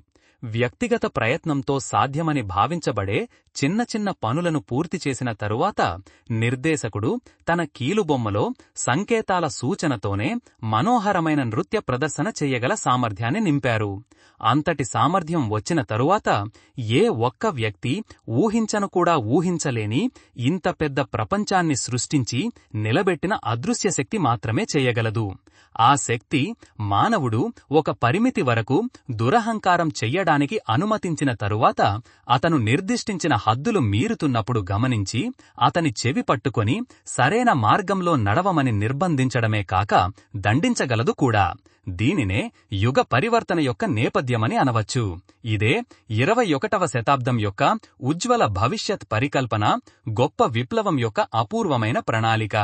వ్యక్తిగత ప్రయత్నంతో సాధ్యమని భావించబడే చిన్న చిన్న పనులను పూర్తి చేసిన తరువాత నిర్దేశకుడు తన కీలుబొమ్మలో సంకేతాల సూచనతోనే మనోహరమైన నృత్య ప్రదర్శన చెయ్యగల సామర్థ్యాన్ని నింపారు. అంతటి సామర్థ్యం వచ్చిన తరువాత ఏ ఒక్క వ్యక్తి ఊహించను కూడా ఊహించలేని ఇంత పెద్ద ప్రపంచాన్ని సృష్టించి నిలబెట్టిన అదృశ్య శక్తి మాత్రమే చెయ్యగలదు. ఆ శక్తి మానవుడు ఒక పరిమితి వరకు దురహంకారం చెయ్యడానికి అనుమతించిన తరువాత అతను నిర్దిష్టించిన హద్దులు మీరుతున్నప్పుడు గమనించి అతని చెవి పట్టుకొని సరైన మార్గంలో నడవమని నిర్బంధించడమే కాక దండించగలదు కూడా. దీనినే యుగ పరివర్తన యొక్క నేపథ్యమని అనవచ్చు. ఇదే 21వ శతాబ్దం యొక్క ఉజ్వల భవిష్యత్ పరికల్పన, గొప్ప విప్లవం యొక్క అపూర్వమైన ప్రణాళిక.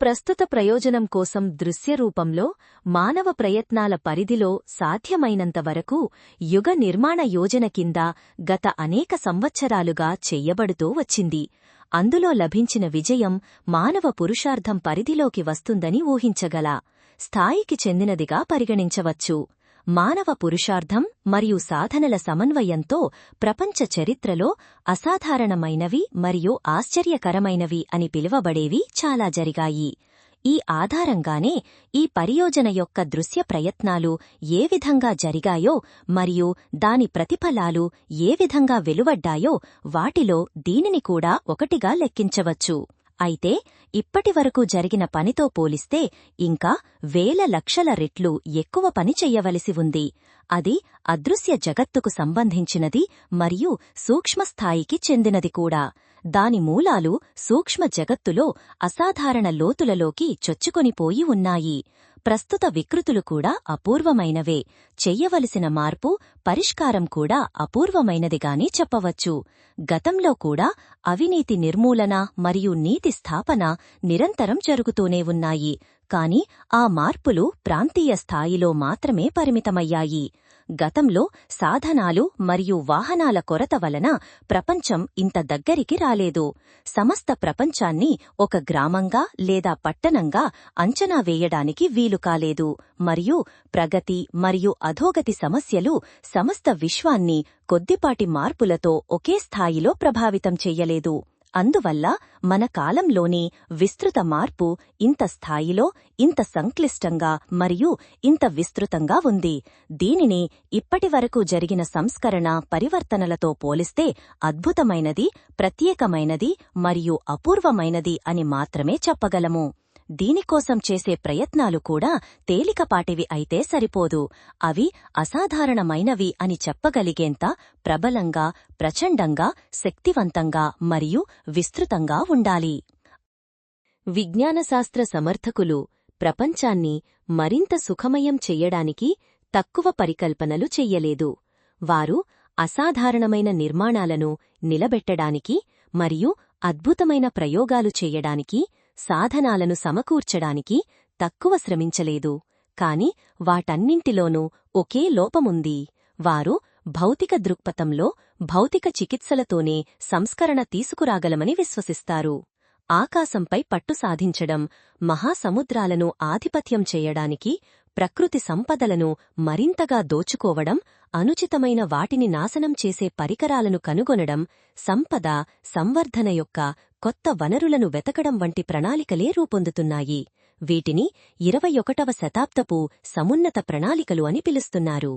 ప్రస్తుత ప్రయోజనం కోసం దృశ్య రూపంలో మానవ ప్రయత్నాల పరిధిలో సాధ్యమైనంత వరకు యుగ నిర్మాణ యోజన కింద గత అనేక సంవత్సరాలుగా చెయ్యబడుతూ వచ్చింది. అందులో లభించిన విజయం మానవ పురుషార్థం పరిధిలోకి వస్తుందని ఊహించగల స్థాయికి చెందినదిగా పరిగణించవచ్చు. మానవ పురుషార్థం మరియు సాధనల సమన్వయంతో ప్రపంచ చరిత్రలో అసాధారణమైనవి మరియు ఆశ్చర్యకరమైనవి అని పిలువబడేవి చాలా జరిగాయి. ఈ ఆధారంగానే ఈ పరియోజన యొక్క దృశ్య ప్రయత్నాలు ఏ విధంగా జరిగాయో మరియు దాని ప్రతిఫలాలు ఏ విధంగా వెలువడ్డాయో వాటిలో దీనిని కూడా ఒకటిగా లెక్కించవచ్చు. అయితే ఇప్పటివరకు జరిగిన పనితో పోలిస్తే ఇంకా వేల లక్షల రెట్లు ఎక్కువ పని చెయ్యవలసి ఉంది. అది అదృశ్య జగత్తుకు సంబంధించినది మరియు సూక్ష్మస్థాయికి చెందినది కూడా. దాని మూలాలు సూక్ష్మ జగత్తులో అసాధారణ లోతులలోకి చొచ్చుకొనిపోయి ఉన్నాయి. ప్రస్తుత వికృతులు కూడా అపూర్వమైనవే. చెయ్యవలసిన మార్పు, పరిష్కారం కూడా అపూర్వమైనదిగానే చెప్పవచ్చు. గతంలో కూడా అవినీతి నిర్మూలన మరియు నీతి స్థాపన నిరంతరం జరుగుతూనే ఉన్నాయి. కాని ఆ మార్పులు ప్రాంతీయ స్థాయిలో మాత్రమే పరిమితమయ్యాయి. గతంలో సాధనాలు మరియు వాహనాల కొరత వలన ప్రపంచం ఇంత దగ్గరికి రాలేదు. సమస్త ప్రపంచాన్ని ఒక గ్రామంగా లేదా పట్టణంగా అంచనా వేయడానికి వీలు కాలేదు. మరియు ప్రగతి మరియు అధోగతి సమస్యలు సమస్త విశ్వాన్ని కొద్దిపాటి మార్పులతో ఒకే స్థాయిలో ప్రభావితం చెయ్యలేదు. అందువల్ల మన కాలంలోనే విస్తృత మార్పు ఇంత స్థాయిలో, ఇంత సంక్లిష్టంగా మరియు ఇంత విస్తృతంగా ఉంది. దీనిని ఇప్పటివరకు జరిగిన సంస్కరణ పరివర్తనలతో పోలిస్తే అద్భుతమైనది, ప్రత్యేకమైనది మరియు అపూర్వమైనది అని మాత్రమే చెప్పగలము. దీనికోసం చేసే ప్రయత్నాలు కూడా తేలికపాటివి అయితే సరిపోదు. అవి అసాధారణమైనవి అని చెప్పగలిగేంత ప్రబలంగా, ప్రచండంగా, శక్తివంతంగా మరియు విస్తృతంగా ఉండాలి. విజ్ఞానశాస్త్ర సమర్థకులు ప్రపంచాన్ని మరింత సుఖమయం చెయ్యడానికి తక్కువ పరికల్పనలు చెయ్యలేదు. వారు అసాధారణమైన నిర్మాణాలను నిలబెట్టడానికి మరియు అద్భుతమైన ప్రయోగాలు చెయ్యడానికి, సాధనాలను సమకూర్చడానికి తక్కువ శ్రమించలేదు. కాని వాటన్నింటిలోనూ ఒకే లోపముంది. వారు భౌతిక దృక్పథంలో భౌతిక చికిత్సలతోనే సంస్కరణ తీసుకురాగలమని విశ్వసిస్తారు. ఆకాశంపై పట్టు సాధించడం, మహాసముద్రాలను ఆధిపత్యం చేయడానికి, ప్రకృతి సంపదలను మరింతగా దోచుకోవడం, అనుచితమైన వాటిని నాశనం చేసే పరికరాలను కనుగొనడం, సంపద సంవర్ధన యొక్క కొత్త వనరులను వెతకడం వంటి ప్రణాళికలే రూపొందుతున్నాయి. వీటిని 21వ శతాబ్దపు సమున్నత ప్రణాళికలు అని పిలుస్తున్నారు.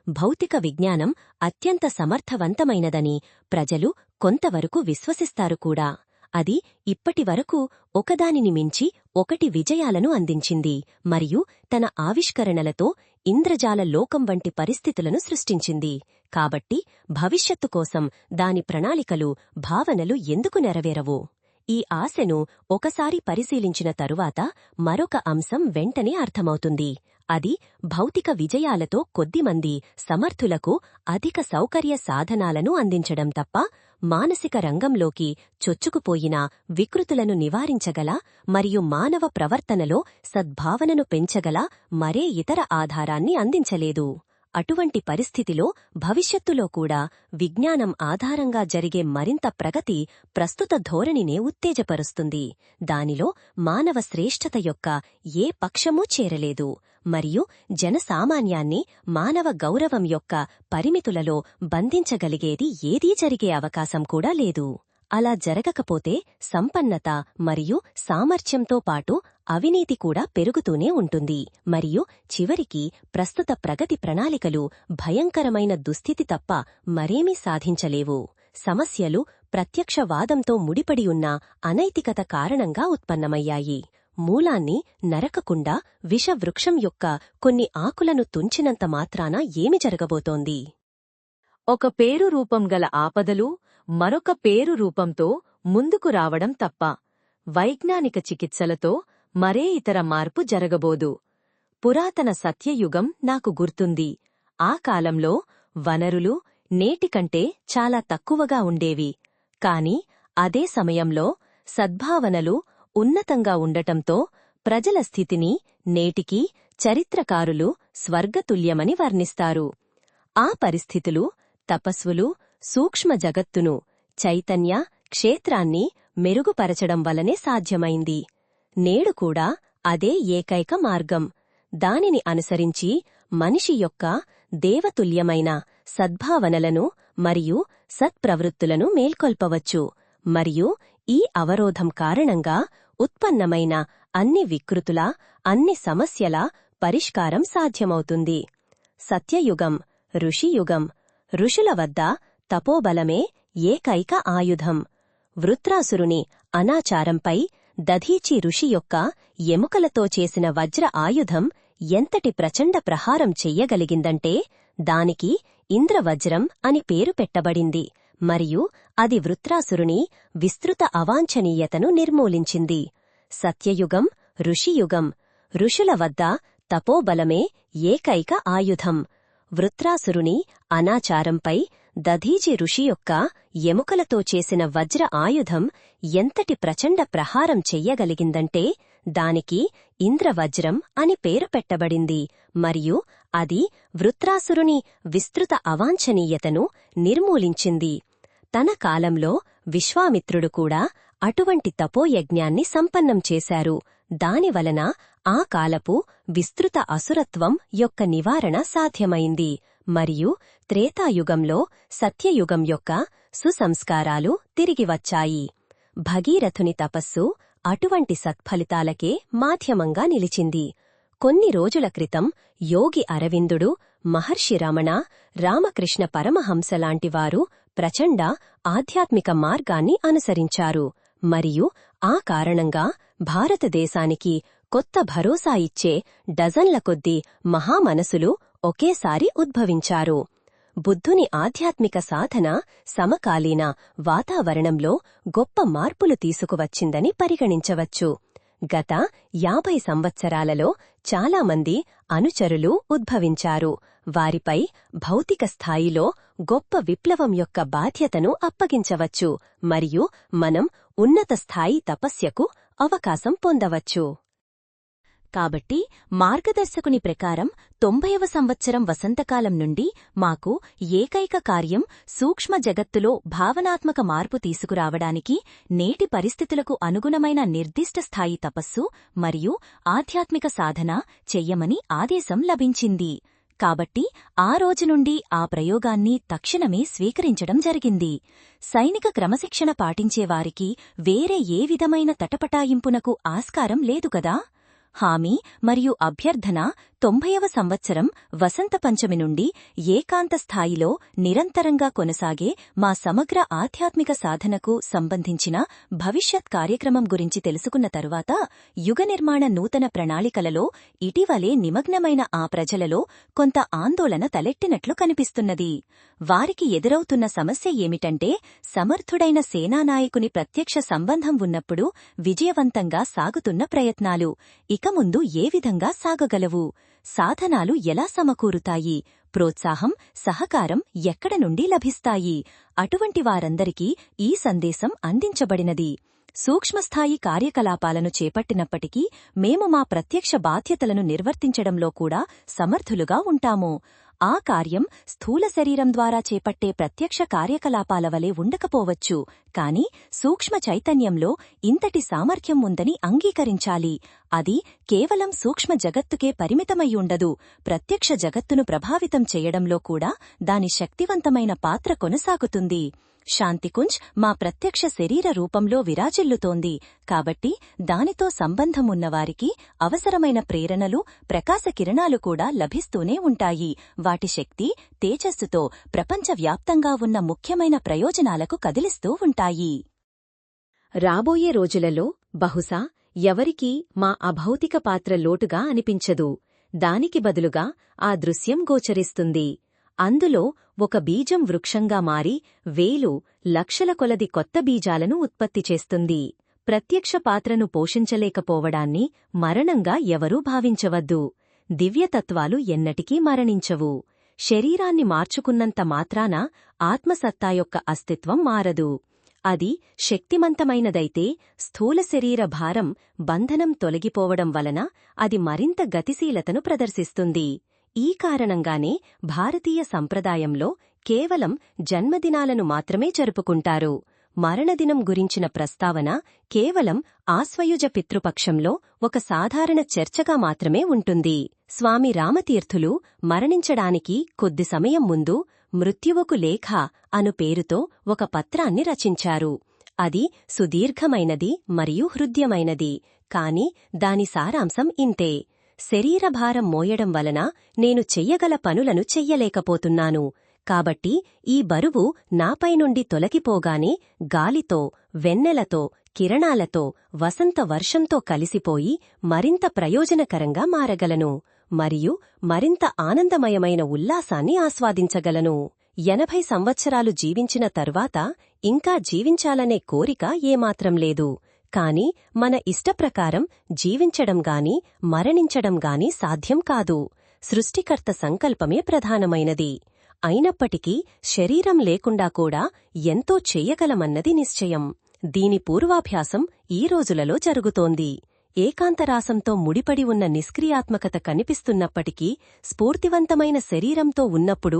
భౌతిక విజ్ఞానం అత్యంత సమర్థవంతమైనదని ప్రజలు కొంతవరకు విశ్వసిస్తారు కూడా. అది ఇప్పటివరకు ఒకదానిని మించి ఒకటి విజయాలను అందించింది మరియు తన ఆవిష్కరణలతో ఇంద్రజాల లోకం వంటి పరిస్థితులను సృష్టించింది. కాబట్టి భవిష్యత్తు కోసం దాని ప్రణాళికలు, భావనలు ఎందుకు నెరవేరవు? ఈ ఆశను ఒకసారి పరిశీలించిన తరువాత మరొక అంశం వెంటనే అర్థమవుతుంది. అది భౌతిక విజయాలతో కొద్దిమంది సమర్థులకు అధిక సౌకర్య సాధనాలను అందించడం తప్ప మానసిక రంగంలోకి చొచ్చుకుపోయిన వికృతులను నివారించగల మరియు మానవ ప్రవర్తనలో సద్భావనను పెంచగల మరే ఇతర ఆధారాన్ని అందించలేదు. అటువంటి పరిస్థితిలో భవిష్యత్తులో కూడా విజ్ఞానం ఆధారంగా జరిగే మరింత ప్రగతి ప్రస్తుత ధోరణినే ఉత్తేజపరుస్తుంది. దానిలో మానవ శ్రేష్ఠత యొక్క ఏ పక్షమూ చేరలేదు మరియు జనసామాన్యాన్ని మానవ గౌరవం యొక్క పరిమితులలో బంధించగలిగేది ఏదీ జరిగే అవకాశం కూడా లేదు. అలా జరగకపోతే సంపన్నత మరియు సామర్థ్యంతో పాటు అవినీతి కూడా పెరుగుతూనే ఉంటుంది మరియు చివరికి ప్రస్తుత ప్రగతి ప్రణాళికలు భయంకరమైన దుస్థితి తప్ప మరేమీ సాధించలేవు. సమస్యలు ప్రత్యక్షవాదంతో ముడిపడి ఉన్న అనైతికత కారణంగా ఉత్పన్నమయ్యాయి. మూలాన్ని నరకకుండా విషవృక్షం యొక్క కొన్ని ఆకులను తుంచినంత మాత్రాన ఏమి జరగబోతోంది? ఒక పేరు రూపం గల ఆపదలు మరొక పేరు రూపంతో ముందుకు రావడం తప్ప వైజ్ఞానిక చికిత్సలతో మరే ఇతర మార్పు జరగబోదు. పురాతన సత్యయుగం నాకు గుర్తుంది. ఆ కాలంలో వనరులు నేటికంటే చాలా తక్కువగా ఉండేవి. కాని అదే సమయంలో సద్భావనలు ఉన్నతంగా ఉండటంతో ప్రజల స్థితిని నేటికీ చరిత్రకారులు స్వర్గతుల్యమని వర్ణిస్తారు. ఆ పరిస్థితులు తపస్సులు సూక్ష్మ జగత్తును, చైతన్య క్షేత్రాన్ని మెరుగుపరచడం వలనే సాధ్యమైంది. నేడు కూడా అదే ఏకైక మార్గం. దానిని అనుసరించి మనిషి యొక్క దేవతుల్యమైన సద్భావనలను మరియు సత్ప్రవృత్తులను మేల్కొల్పవచ్చు మరియు ఈ అవరోధం కారణంగా ఉత్పన్నమైన అన్ని వికృతుల, అన్ని సమస్యల పరిష్కారం సాధ్యమవుతుంది. సత్యయుగం, ఋషియుగం. ఋషుల వద్ద తపోబలమే ఏకైక ఆయుధం. వృత్రాసురుని అనాచారంపై దధీచి ఋషి యొక్క ఎముకలతో చేసిన వజ్ర ఆయుధం ఎంతటి ప్రచండ ప్రహారం చెయ్యగలిగిందంటే దానికి ఇంద్రవజ్రం అని పేరు పెట్టబడింది మరియు అది వృత్రాసురుని విస్తృత అవాంఛనీయతను నిర్మూలించింది. సత్యయుగం, ఋషియుగం. ఋషుల వద్ద తపోబలమే ఏకైక ఆయుధం. వృత్రాసురుని అనాచారంపై దధీచి ఋషి యొక్క ఎముకలతో చేసిన వజ్ర ఆయుధం ఎంతటి ప్రచండ ప్రహారం చెయ్యగలిగిందంటే దానికి ఇంద్రవజ్రం అని పేరు పెట్టబడింది మరియు అది వృత్రాసురుని విస్తృత అవాంఛనీయతను నిర్మూలించింది. తన కాలంలో విశ్వామిత్రుడు కూడా అటువంటి తపోయజ్ఞాన్ని సంపన్నం చేశారు. దానివలన ఆ కాలపు విస్తృత అసురత్వం యొక్క నివారణ సాధ్యమైంది మరియు త్రేతాయుగంలో సత్యయుగం యొక్క సుసంస్కారాలు తిరిగి వచ్చాయి. భగీరథుని తపస్సు అటువంటి సత్ఫలితాలకే మాధ్యమంగా నిలిచింది. కొన్ని రోజుల క్రితం యోగి అరవిందుడు, మహర్షి రమణ, రామకృష్ణ పరమహంసలాంటివారు ప్రచండ ఆధ్యాత్మిక మార్గాన్ని అనుసరించారు. మరియు ఆ కారణంగా భారతదేశానికి కొత్త భరోసా ఇచ్చే డజన్ల కొద్దీ మహామనసులు ఒకేసారి ఉద్భవించారు. బుద్ధుని ఆధ్యాత్మిక సాధన సమకాలీన వాతావరణంలో గొప్ప మార్పులు తీసుకువచ్చిందని పరిగణించవచ్చు. గత 50 సంవత్సరాలలో చాలామంది అనుచరులు ఉద్భవించారు. వారిపై భౌతిక స్థాయిలో గొప్ప విప్లవం యొక్క బాధ్యతను అప్పగించవచ్చు మరియు మనం ఉన్నత స్థాయి తపస్యకు అవకాశం పొందవచ్చు. కాబట్టి మార్గదర్శకుని ప్రకారం 90వ సంవత్సరం వసంతకాలం నుండి మాకు ఏకైక కార్యం సూక్ష్మ జగత్తులో భావనాత్మక మార్పు తీసుకురావడానికి నేటి పరిస్థితులకు అనుగుణమైన నిర్దిష్ట స్థాయి తపస్సు మరియు ఆధ్యాత్మిక సాధన చెయ్యమని ఆదేశం లభించింది. కాబట్టి ఆ రోజు నుండి ఆ ప్రయోగాన్ని తక్షణమే స్వీకరించడం జరిగింది. సైనిక క్రమశిక్షణ పాటించేవారికి వేరే ఏ విధమైన తటపటాయింపునకు ఆస్కారం లేదు కదా. హామీ మరియు అభ్యర్థన 90వ సంవత్సరం వసంత పంచమి నుండి ఏకాంత స్థాయిలో నిరంతరంగా కొనసాగే మా సమగ్ర ఆధ్యాత్మిక సాధనకు సంబంధించిన భవిష్యత్ కార్యక్రమం గురించి తెలుసుకున్న తరువాత యుగ నిర్మాణ నూతన ప్రణాళికలలో ఇటీవలే నిమగ్నమైన ఆ ప్రజలలో కొంత ఆందోళన తలెట్టినట్లు కనిపిస్తున్నది. వారికి ఎదురవుతున్న సమస్య ఏమిటంటే, సమర్థుడైన సేనానాయకుని ప్రత్యక్ష సంబంధం ఉన్నప్పుడు విజయవంతంగా సాగుతున్న ప్రయత్నాలు ఇక ముందు ఏ విధంగా సాగగలవు? సాధనాలు ఎలా సమకూరుతాయి? ప్రోత్సాహం, సహకారం ఎక్కడ నుండి లభిస్తాయి? అటువంటి వారందరికీ ఈ సందేశం అందించబడినది. సూక్ష్మస్థాయి కార్యకలాపాలను చేపట్టినప్పటికీ మేము మా ప్రత్యక్ష బాధ్యతలను నిర్వర్తించడంలో కూడా సమర్థులుగా ఉంటాము. ఆ కార్యం స్థూల శరీరం ద్వారా చేపట్టే ప్రత్యక్ష కార్యకలాపాల వలె ఉండకపోవచ్చు, కాని సూక్ష్మ చైతన్యంలో ఇంతటి సామర్థ్యం ఉందని అంగీకరించాలి. అది కేవలం సూక్ష్మ జగత్తుకే పరిమితమయ్యుండదు. ప్రత్యక్ష జగత్తును ప్రభావితం చేయడంలో కూడా దాని శక్తివంతమైన పాత్ర కొనసాగుతుంది. శాంతికుంజ్ మా ప్రత్యక్ష శరీర రూపంలో విరాజిల్లుతోంది. కాబట్టి దానితో సంబంధమున్నవారికి అవసరమైన ప్రేరణలు, ప్రకాశ కిరణాలు కూడా లభిస్తూనే ఉంటాయి. వాటి శక్తి, తేజస్సుతో ప్రపంచవ్యాప్తంగా ఉన్న ముఖ్యమైన ప్రయోజనాలకు కదిలిస్తూ ఉంటాయి. రాబోయే రోజులలో బహుశా ఎవరికీ మా అభౌతిక పాత్ర లోటుగా అనిపించదు. దానికి బదులుగా ఆ దృశ్యం గోచరిస్తుంది. అందులో ఒక బీజం వృక్షంగా మారి వేలు, లక్షల కొలది కొత్త బీజాలను ఉత్పత్తి చేస్తుంది. ప్రత్యక్ష పాత్రను పోషించలేకపోవడాన్ని మరణంగా ఎవరూ భావించవద్దు. దివ్యతత్వాలు ఎన్నటికీ మరణించవు. శరీరాన్ని మార్చుకున్నంత మాత్రాన ఆత్మసత్తా యొక్క అస్తిత్వం మారదు. అది శక్తిమంతమైనదైతే స్థూల శరీర భారం, బంధనం తొలగిపోవడం వలన అది మరింత గతిశీలతను ప్రదర్శిస్తుంది. ఈ కారణంగానే భారతీయ సంప్రదాయంలో కేవలం జన్మదినాలను మాత్రమే జరుపుకుంటారు. మరణదినం గురించిన ప్రస్తావన కేవలం ఆశ్వయుజ పితృపక్షంలో ఒక సాధారణ చర్చగా మాత్రమే ఉంటుంది. స్వామి రామతీర్థులు మరణించడానికి కొద్ది సమయం ముందు మృత్యువుకు లేఖ అను పేరుతో ఒక పత్రాన్ని రచించారు. అది సుదీర్ఘమైనది మరియు హృద్యమైనది. కాని దాని సారాంశం ఇంతే: శరీరభారం మోయడం వలన నేను చెయ్యగల పనులను చెయ్యలేకపోతున్నాను. కాబట్టి ఈ బరువు నాపై నుండి తొలగిపోగానే గాలితో, వెన్నెలతో, కిరణాలతో, వసంత వర్షంతో కలిసిపోయి మరింత ప్రయోజనకరంగా మారగలను మరియు మరింత ఆనందమయమైన ఉల్లాసాన్ని ఆస్వాదించగలను. 80 సంవత్సరాలు జీవించిన తర్వాత ఇంకా జీవించాలనే కోరిక ఏమాత్రం లేదు. కాని మన ఇష్టప్రకారం జీవించడంగాని మరణించడంగాని సాధ్యం కాదు. సృష్టికర్త సంకల్పమే ప్రధానమైనది. అయినప్పటికీ శరీరం లేకుండా కూడా ఎంతో చెయ్యగలమన్నది నిశ్చయం. దీని పూర్వాభ్యాసం ఈ రోజులలో జరుగుతోంది. ఏకాంతరాసంతో ముడిపడి ఉన్న నిష్క్రియాత్మకత కనిపిస్తున్నప్పటికీ స్ఫూర్తివంతమైన శరీరంతో ఉన్నప్పుడు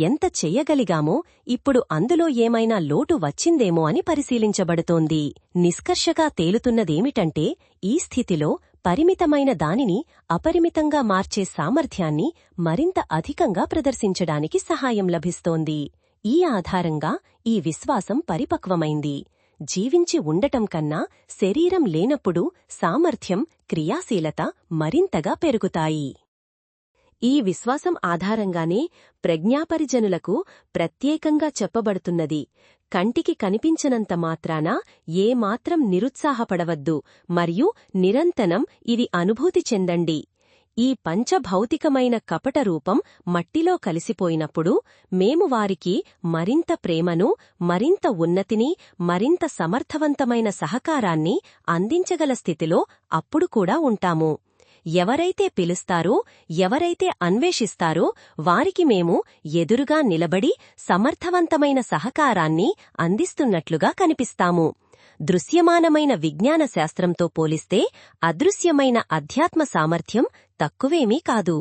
ఎంత చెయ్యగలిగామో ఇప్పుడు అందులో ఏమైనా లోటు వచ్చిందేమో అని పరిశీలించబడుతోంది. నిష్కర్షగా తేలుతున్నదేమిటంటే, ఈ స్థితిలో పరిమితమైన దానిని అపరిమితంగా మార్చే సామర్థ్యాన్ని మరింత అధికంగా ప్రదర్శించడానికి సహాయం లభిస్తోంది. ఈ ఆధారంగా ఈ విశ్వాసం పరిపక్వమైంది. జీవించి ఉండటం కన్నా శరీరం లేనప్పుడు సామర్థ్యం, క్రియాశీలత మరింతగా పెరుగుతాయి. ఈ విశ్వాసం ఆధారంగానే ప్రజ్ఞాపరిజనులకు ప్రత్యేకంగా చెప్పబడుతున్నది, కంటికి కనిపించనంత మాత్రాన ఏమాత్రం నిరుత్సాహపడవద్దు మరియు నిరంతరం ఇది అనుభూతి చెందండి. ఈ పంచభౌతికమైన కపట రూపం మట్టిలో కలిసిపోయినప్పుడు మేము వారికి మరింత ప్రేమను, మరింత ఉన్నతిని, మరింత సమర్థవంతమైన సహకారాన్ని అందించగల స్థితిలో అప్పుడు కూడా ఉంటాము. ఎవరైతే పిలుస్తారో, ఎవరైతే అన్వేషిస్తారో వారికి మేము ఎదురుగా నిలబడి సమర్థవంతమైన సహకారాన్ని అందిస్తున్నట్లుగా కనిపిస్తాము. దృశ్యమానమైన విజ్ఞాన శాస్త్రంతో పోలిస్తే అదృశ్యమైన అధ్యాత్మ సామర్థ్యం తక్కువేమీ కాదు.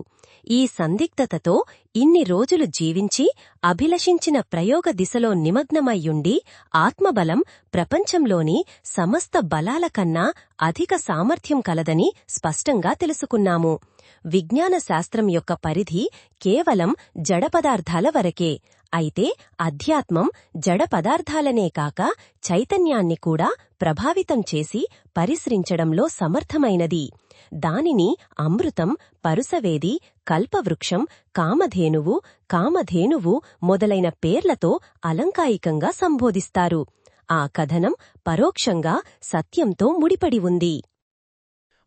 ఈ సందిగ్ధతతో ఇన్ని రోజులు జీవించి అభిలషించిన ప్రయోగ దిశలో నిమగ్నమయ్యుండి ఆత్మబలం ప్రపంచంలోని సమస్త బలాల కన్నా అధిక సామర్థ్యం కలదని స్పష్టంగా తెలుసుకున్నాము. విజ్ఞాన శాస్త్రం యొక్క పరిధి కేవలం జడపదార్థాల వరకే. అయితే అధ్యాత్మం జడ పదార్థాలనే కాక చైతన్యాన్ని కూడా ప్రభావితం చేసి పరిశ్రించడంలో సమర్థమైనది. దానిని అమృతం, పరుసవేది, కల్పవృక్షం, కామధేనువు మొదలైన పేర్లతో అలంకాయికంగా సంబోధిస్తారు. ఆ కథనం పరోక్షంగా సత్యంతో ముడిపడి ఉంది.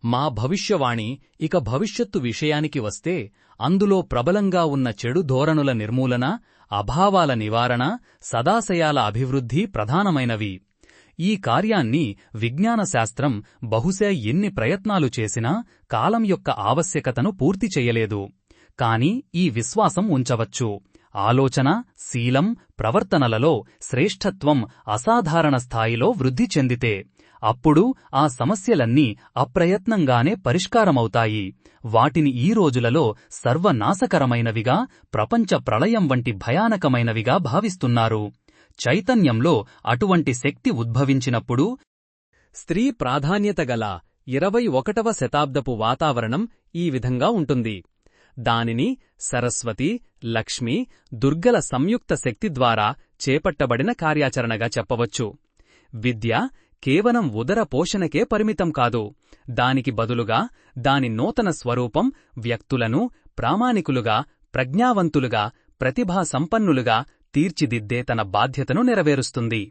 మా భవిష్యవాణి ఇక భవిష్యత్తు విషయానికి వస్తే అందులో ప్రబలంగా ఉన్న చెడు ధోరణుల నిర్మూలన, అభావాల నివారణ, సదాశయాల అభివృద్ధి ప్రధానమైనవి. ఈ కార్యాన్ని విజ్ఞాన శాస్త్రం బహుశా ఎన్ని ప్రయత్నాలు చేసినా కాలం యొక్క ఆవశ్యకతను పూర్తి చెయ్యలేదు. కాని ఈ విశ్వాసం ఉంచవచ్చు. ఆలోచన, శీలం, ప్రవర్తనలలో శ్రేష్ఠత్వం అసాధారణ స్థాయిలో వృద్ధి చెందితే అప్పుడు ఆ సమస్యలన్నీ అప్రయత్నంగానే పరిష్కారమవుతాయి. వాటిని ఈ రోజులలో సర్వనాశకరమైనవిగా, ప్రపంచ ప్రళయం వంటి భయానకమైనవిగా భావిస్తున్నారు. చైతన్యంలో అటువంటి శక్తి ఉద్భవించినప్పుడు స్త్రీ ప్రాధాన్యత గల 21వ శతాబ్దపు వాతావరణం ఈ విధంగా ఉంటుంది. దానిని సరస్వతి, లక్ష్మి, దుర్గల సంయుక్త శక్తి ద్వారా చేపట్టబడిన కార్యాచరణగా చెప్పవచ్చు. విద్య కేవలం ఉదర పోషణకే పరిమితం కాదు. దానికి బదులుగా దాని నూతన స్వరూపం వ్యక్తులను ప్రామాణికులుగా, ప్రజ్ఞావంతులుగా, ప్రతిభా సంపన్నులుగా తీర్చిదిద్దే తన బాధ్యతను నెరవేరుస్తుంది.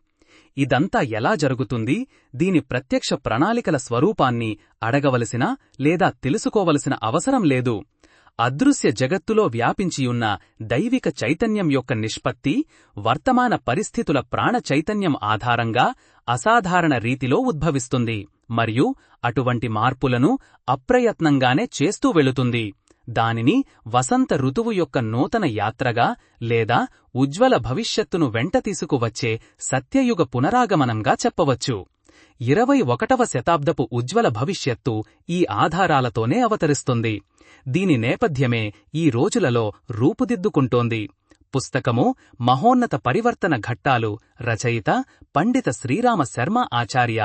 ఇదంతా ఎలా జరుగుతుంది? దీని ప్రత్యక్ష ప్రణాళికల స్వరూపాన్ని అడగవలసిన లేదా తెలుసుకోవలసిన అవసరం లేదు. అదృశ్య జగత్తులో వ్యాపించియున్న దైవిక చైతన్యం యొక్క నిష్పత్తి వర్తమాన పరిస్థితుల ప్రాణ చైతన్యం ఆధారంగా అసాధారణ రీతిలో ఉద్భవిస్తుంది మరియు అటువంటి మార్పులను అప్రయత్నంగానే చేస్తూ వెళుతుంది. దానిని వసంత ఋతువు యొక్క నూతన యాత్రగా లేదా ఉజ్వల భవిష్యత్తును వెంట తీసుకువచ్చే సత్యయుగ పునరాగమనంగా చెప్పవచ్చు. 21వ శతాబ్దపు ఉజ్వల భవిష్యత్తు ఈ ఆధారాలతోనే అవతరిస్తుంది. దీని నేపథ్యమే ఈ రోజులలో రూపుదిద్దుకుంటోంది. పుస్తకము మహోన్నత పరివర్తన ఘట్టాలు, రచయిత పండిత శ్రీరామ శర్మ ఆచార్య.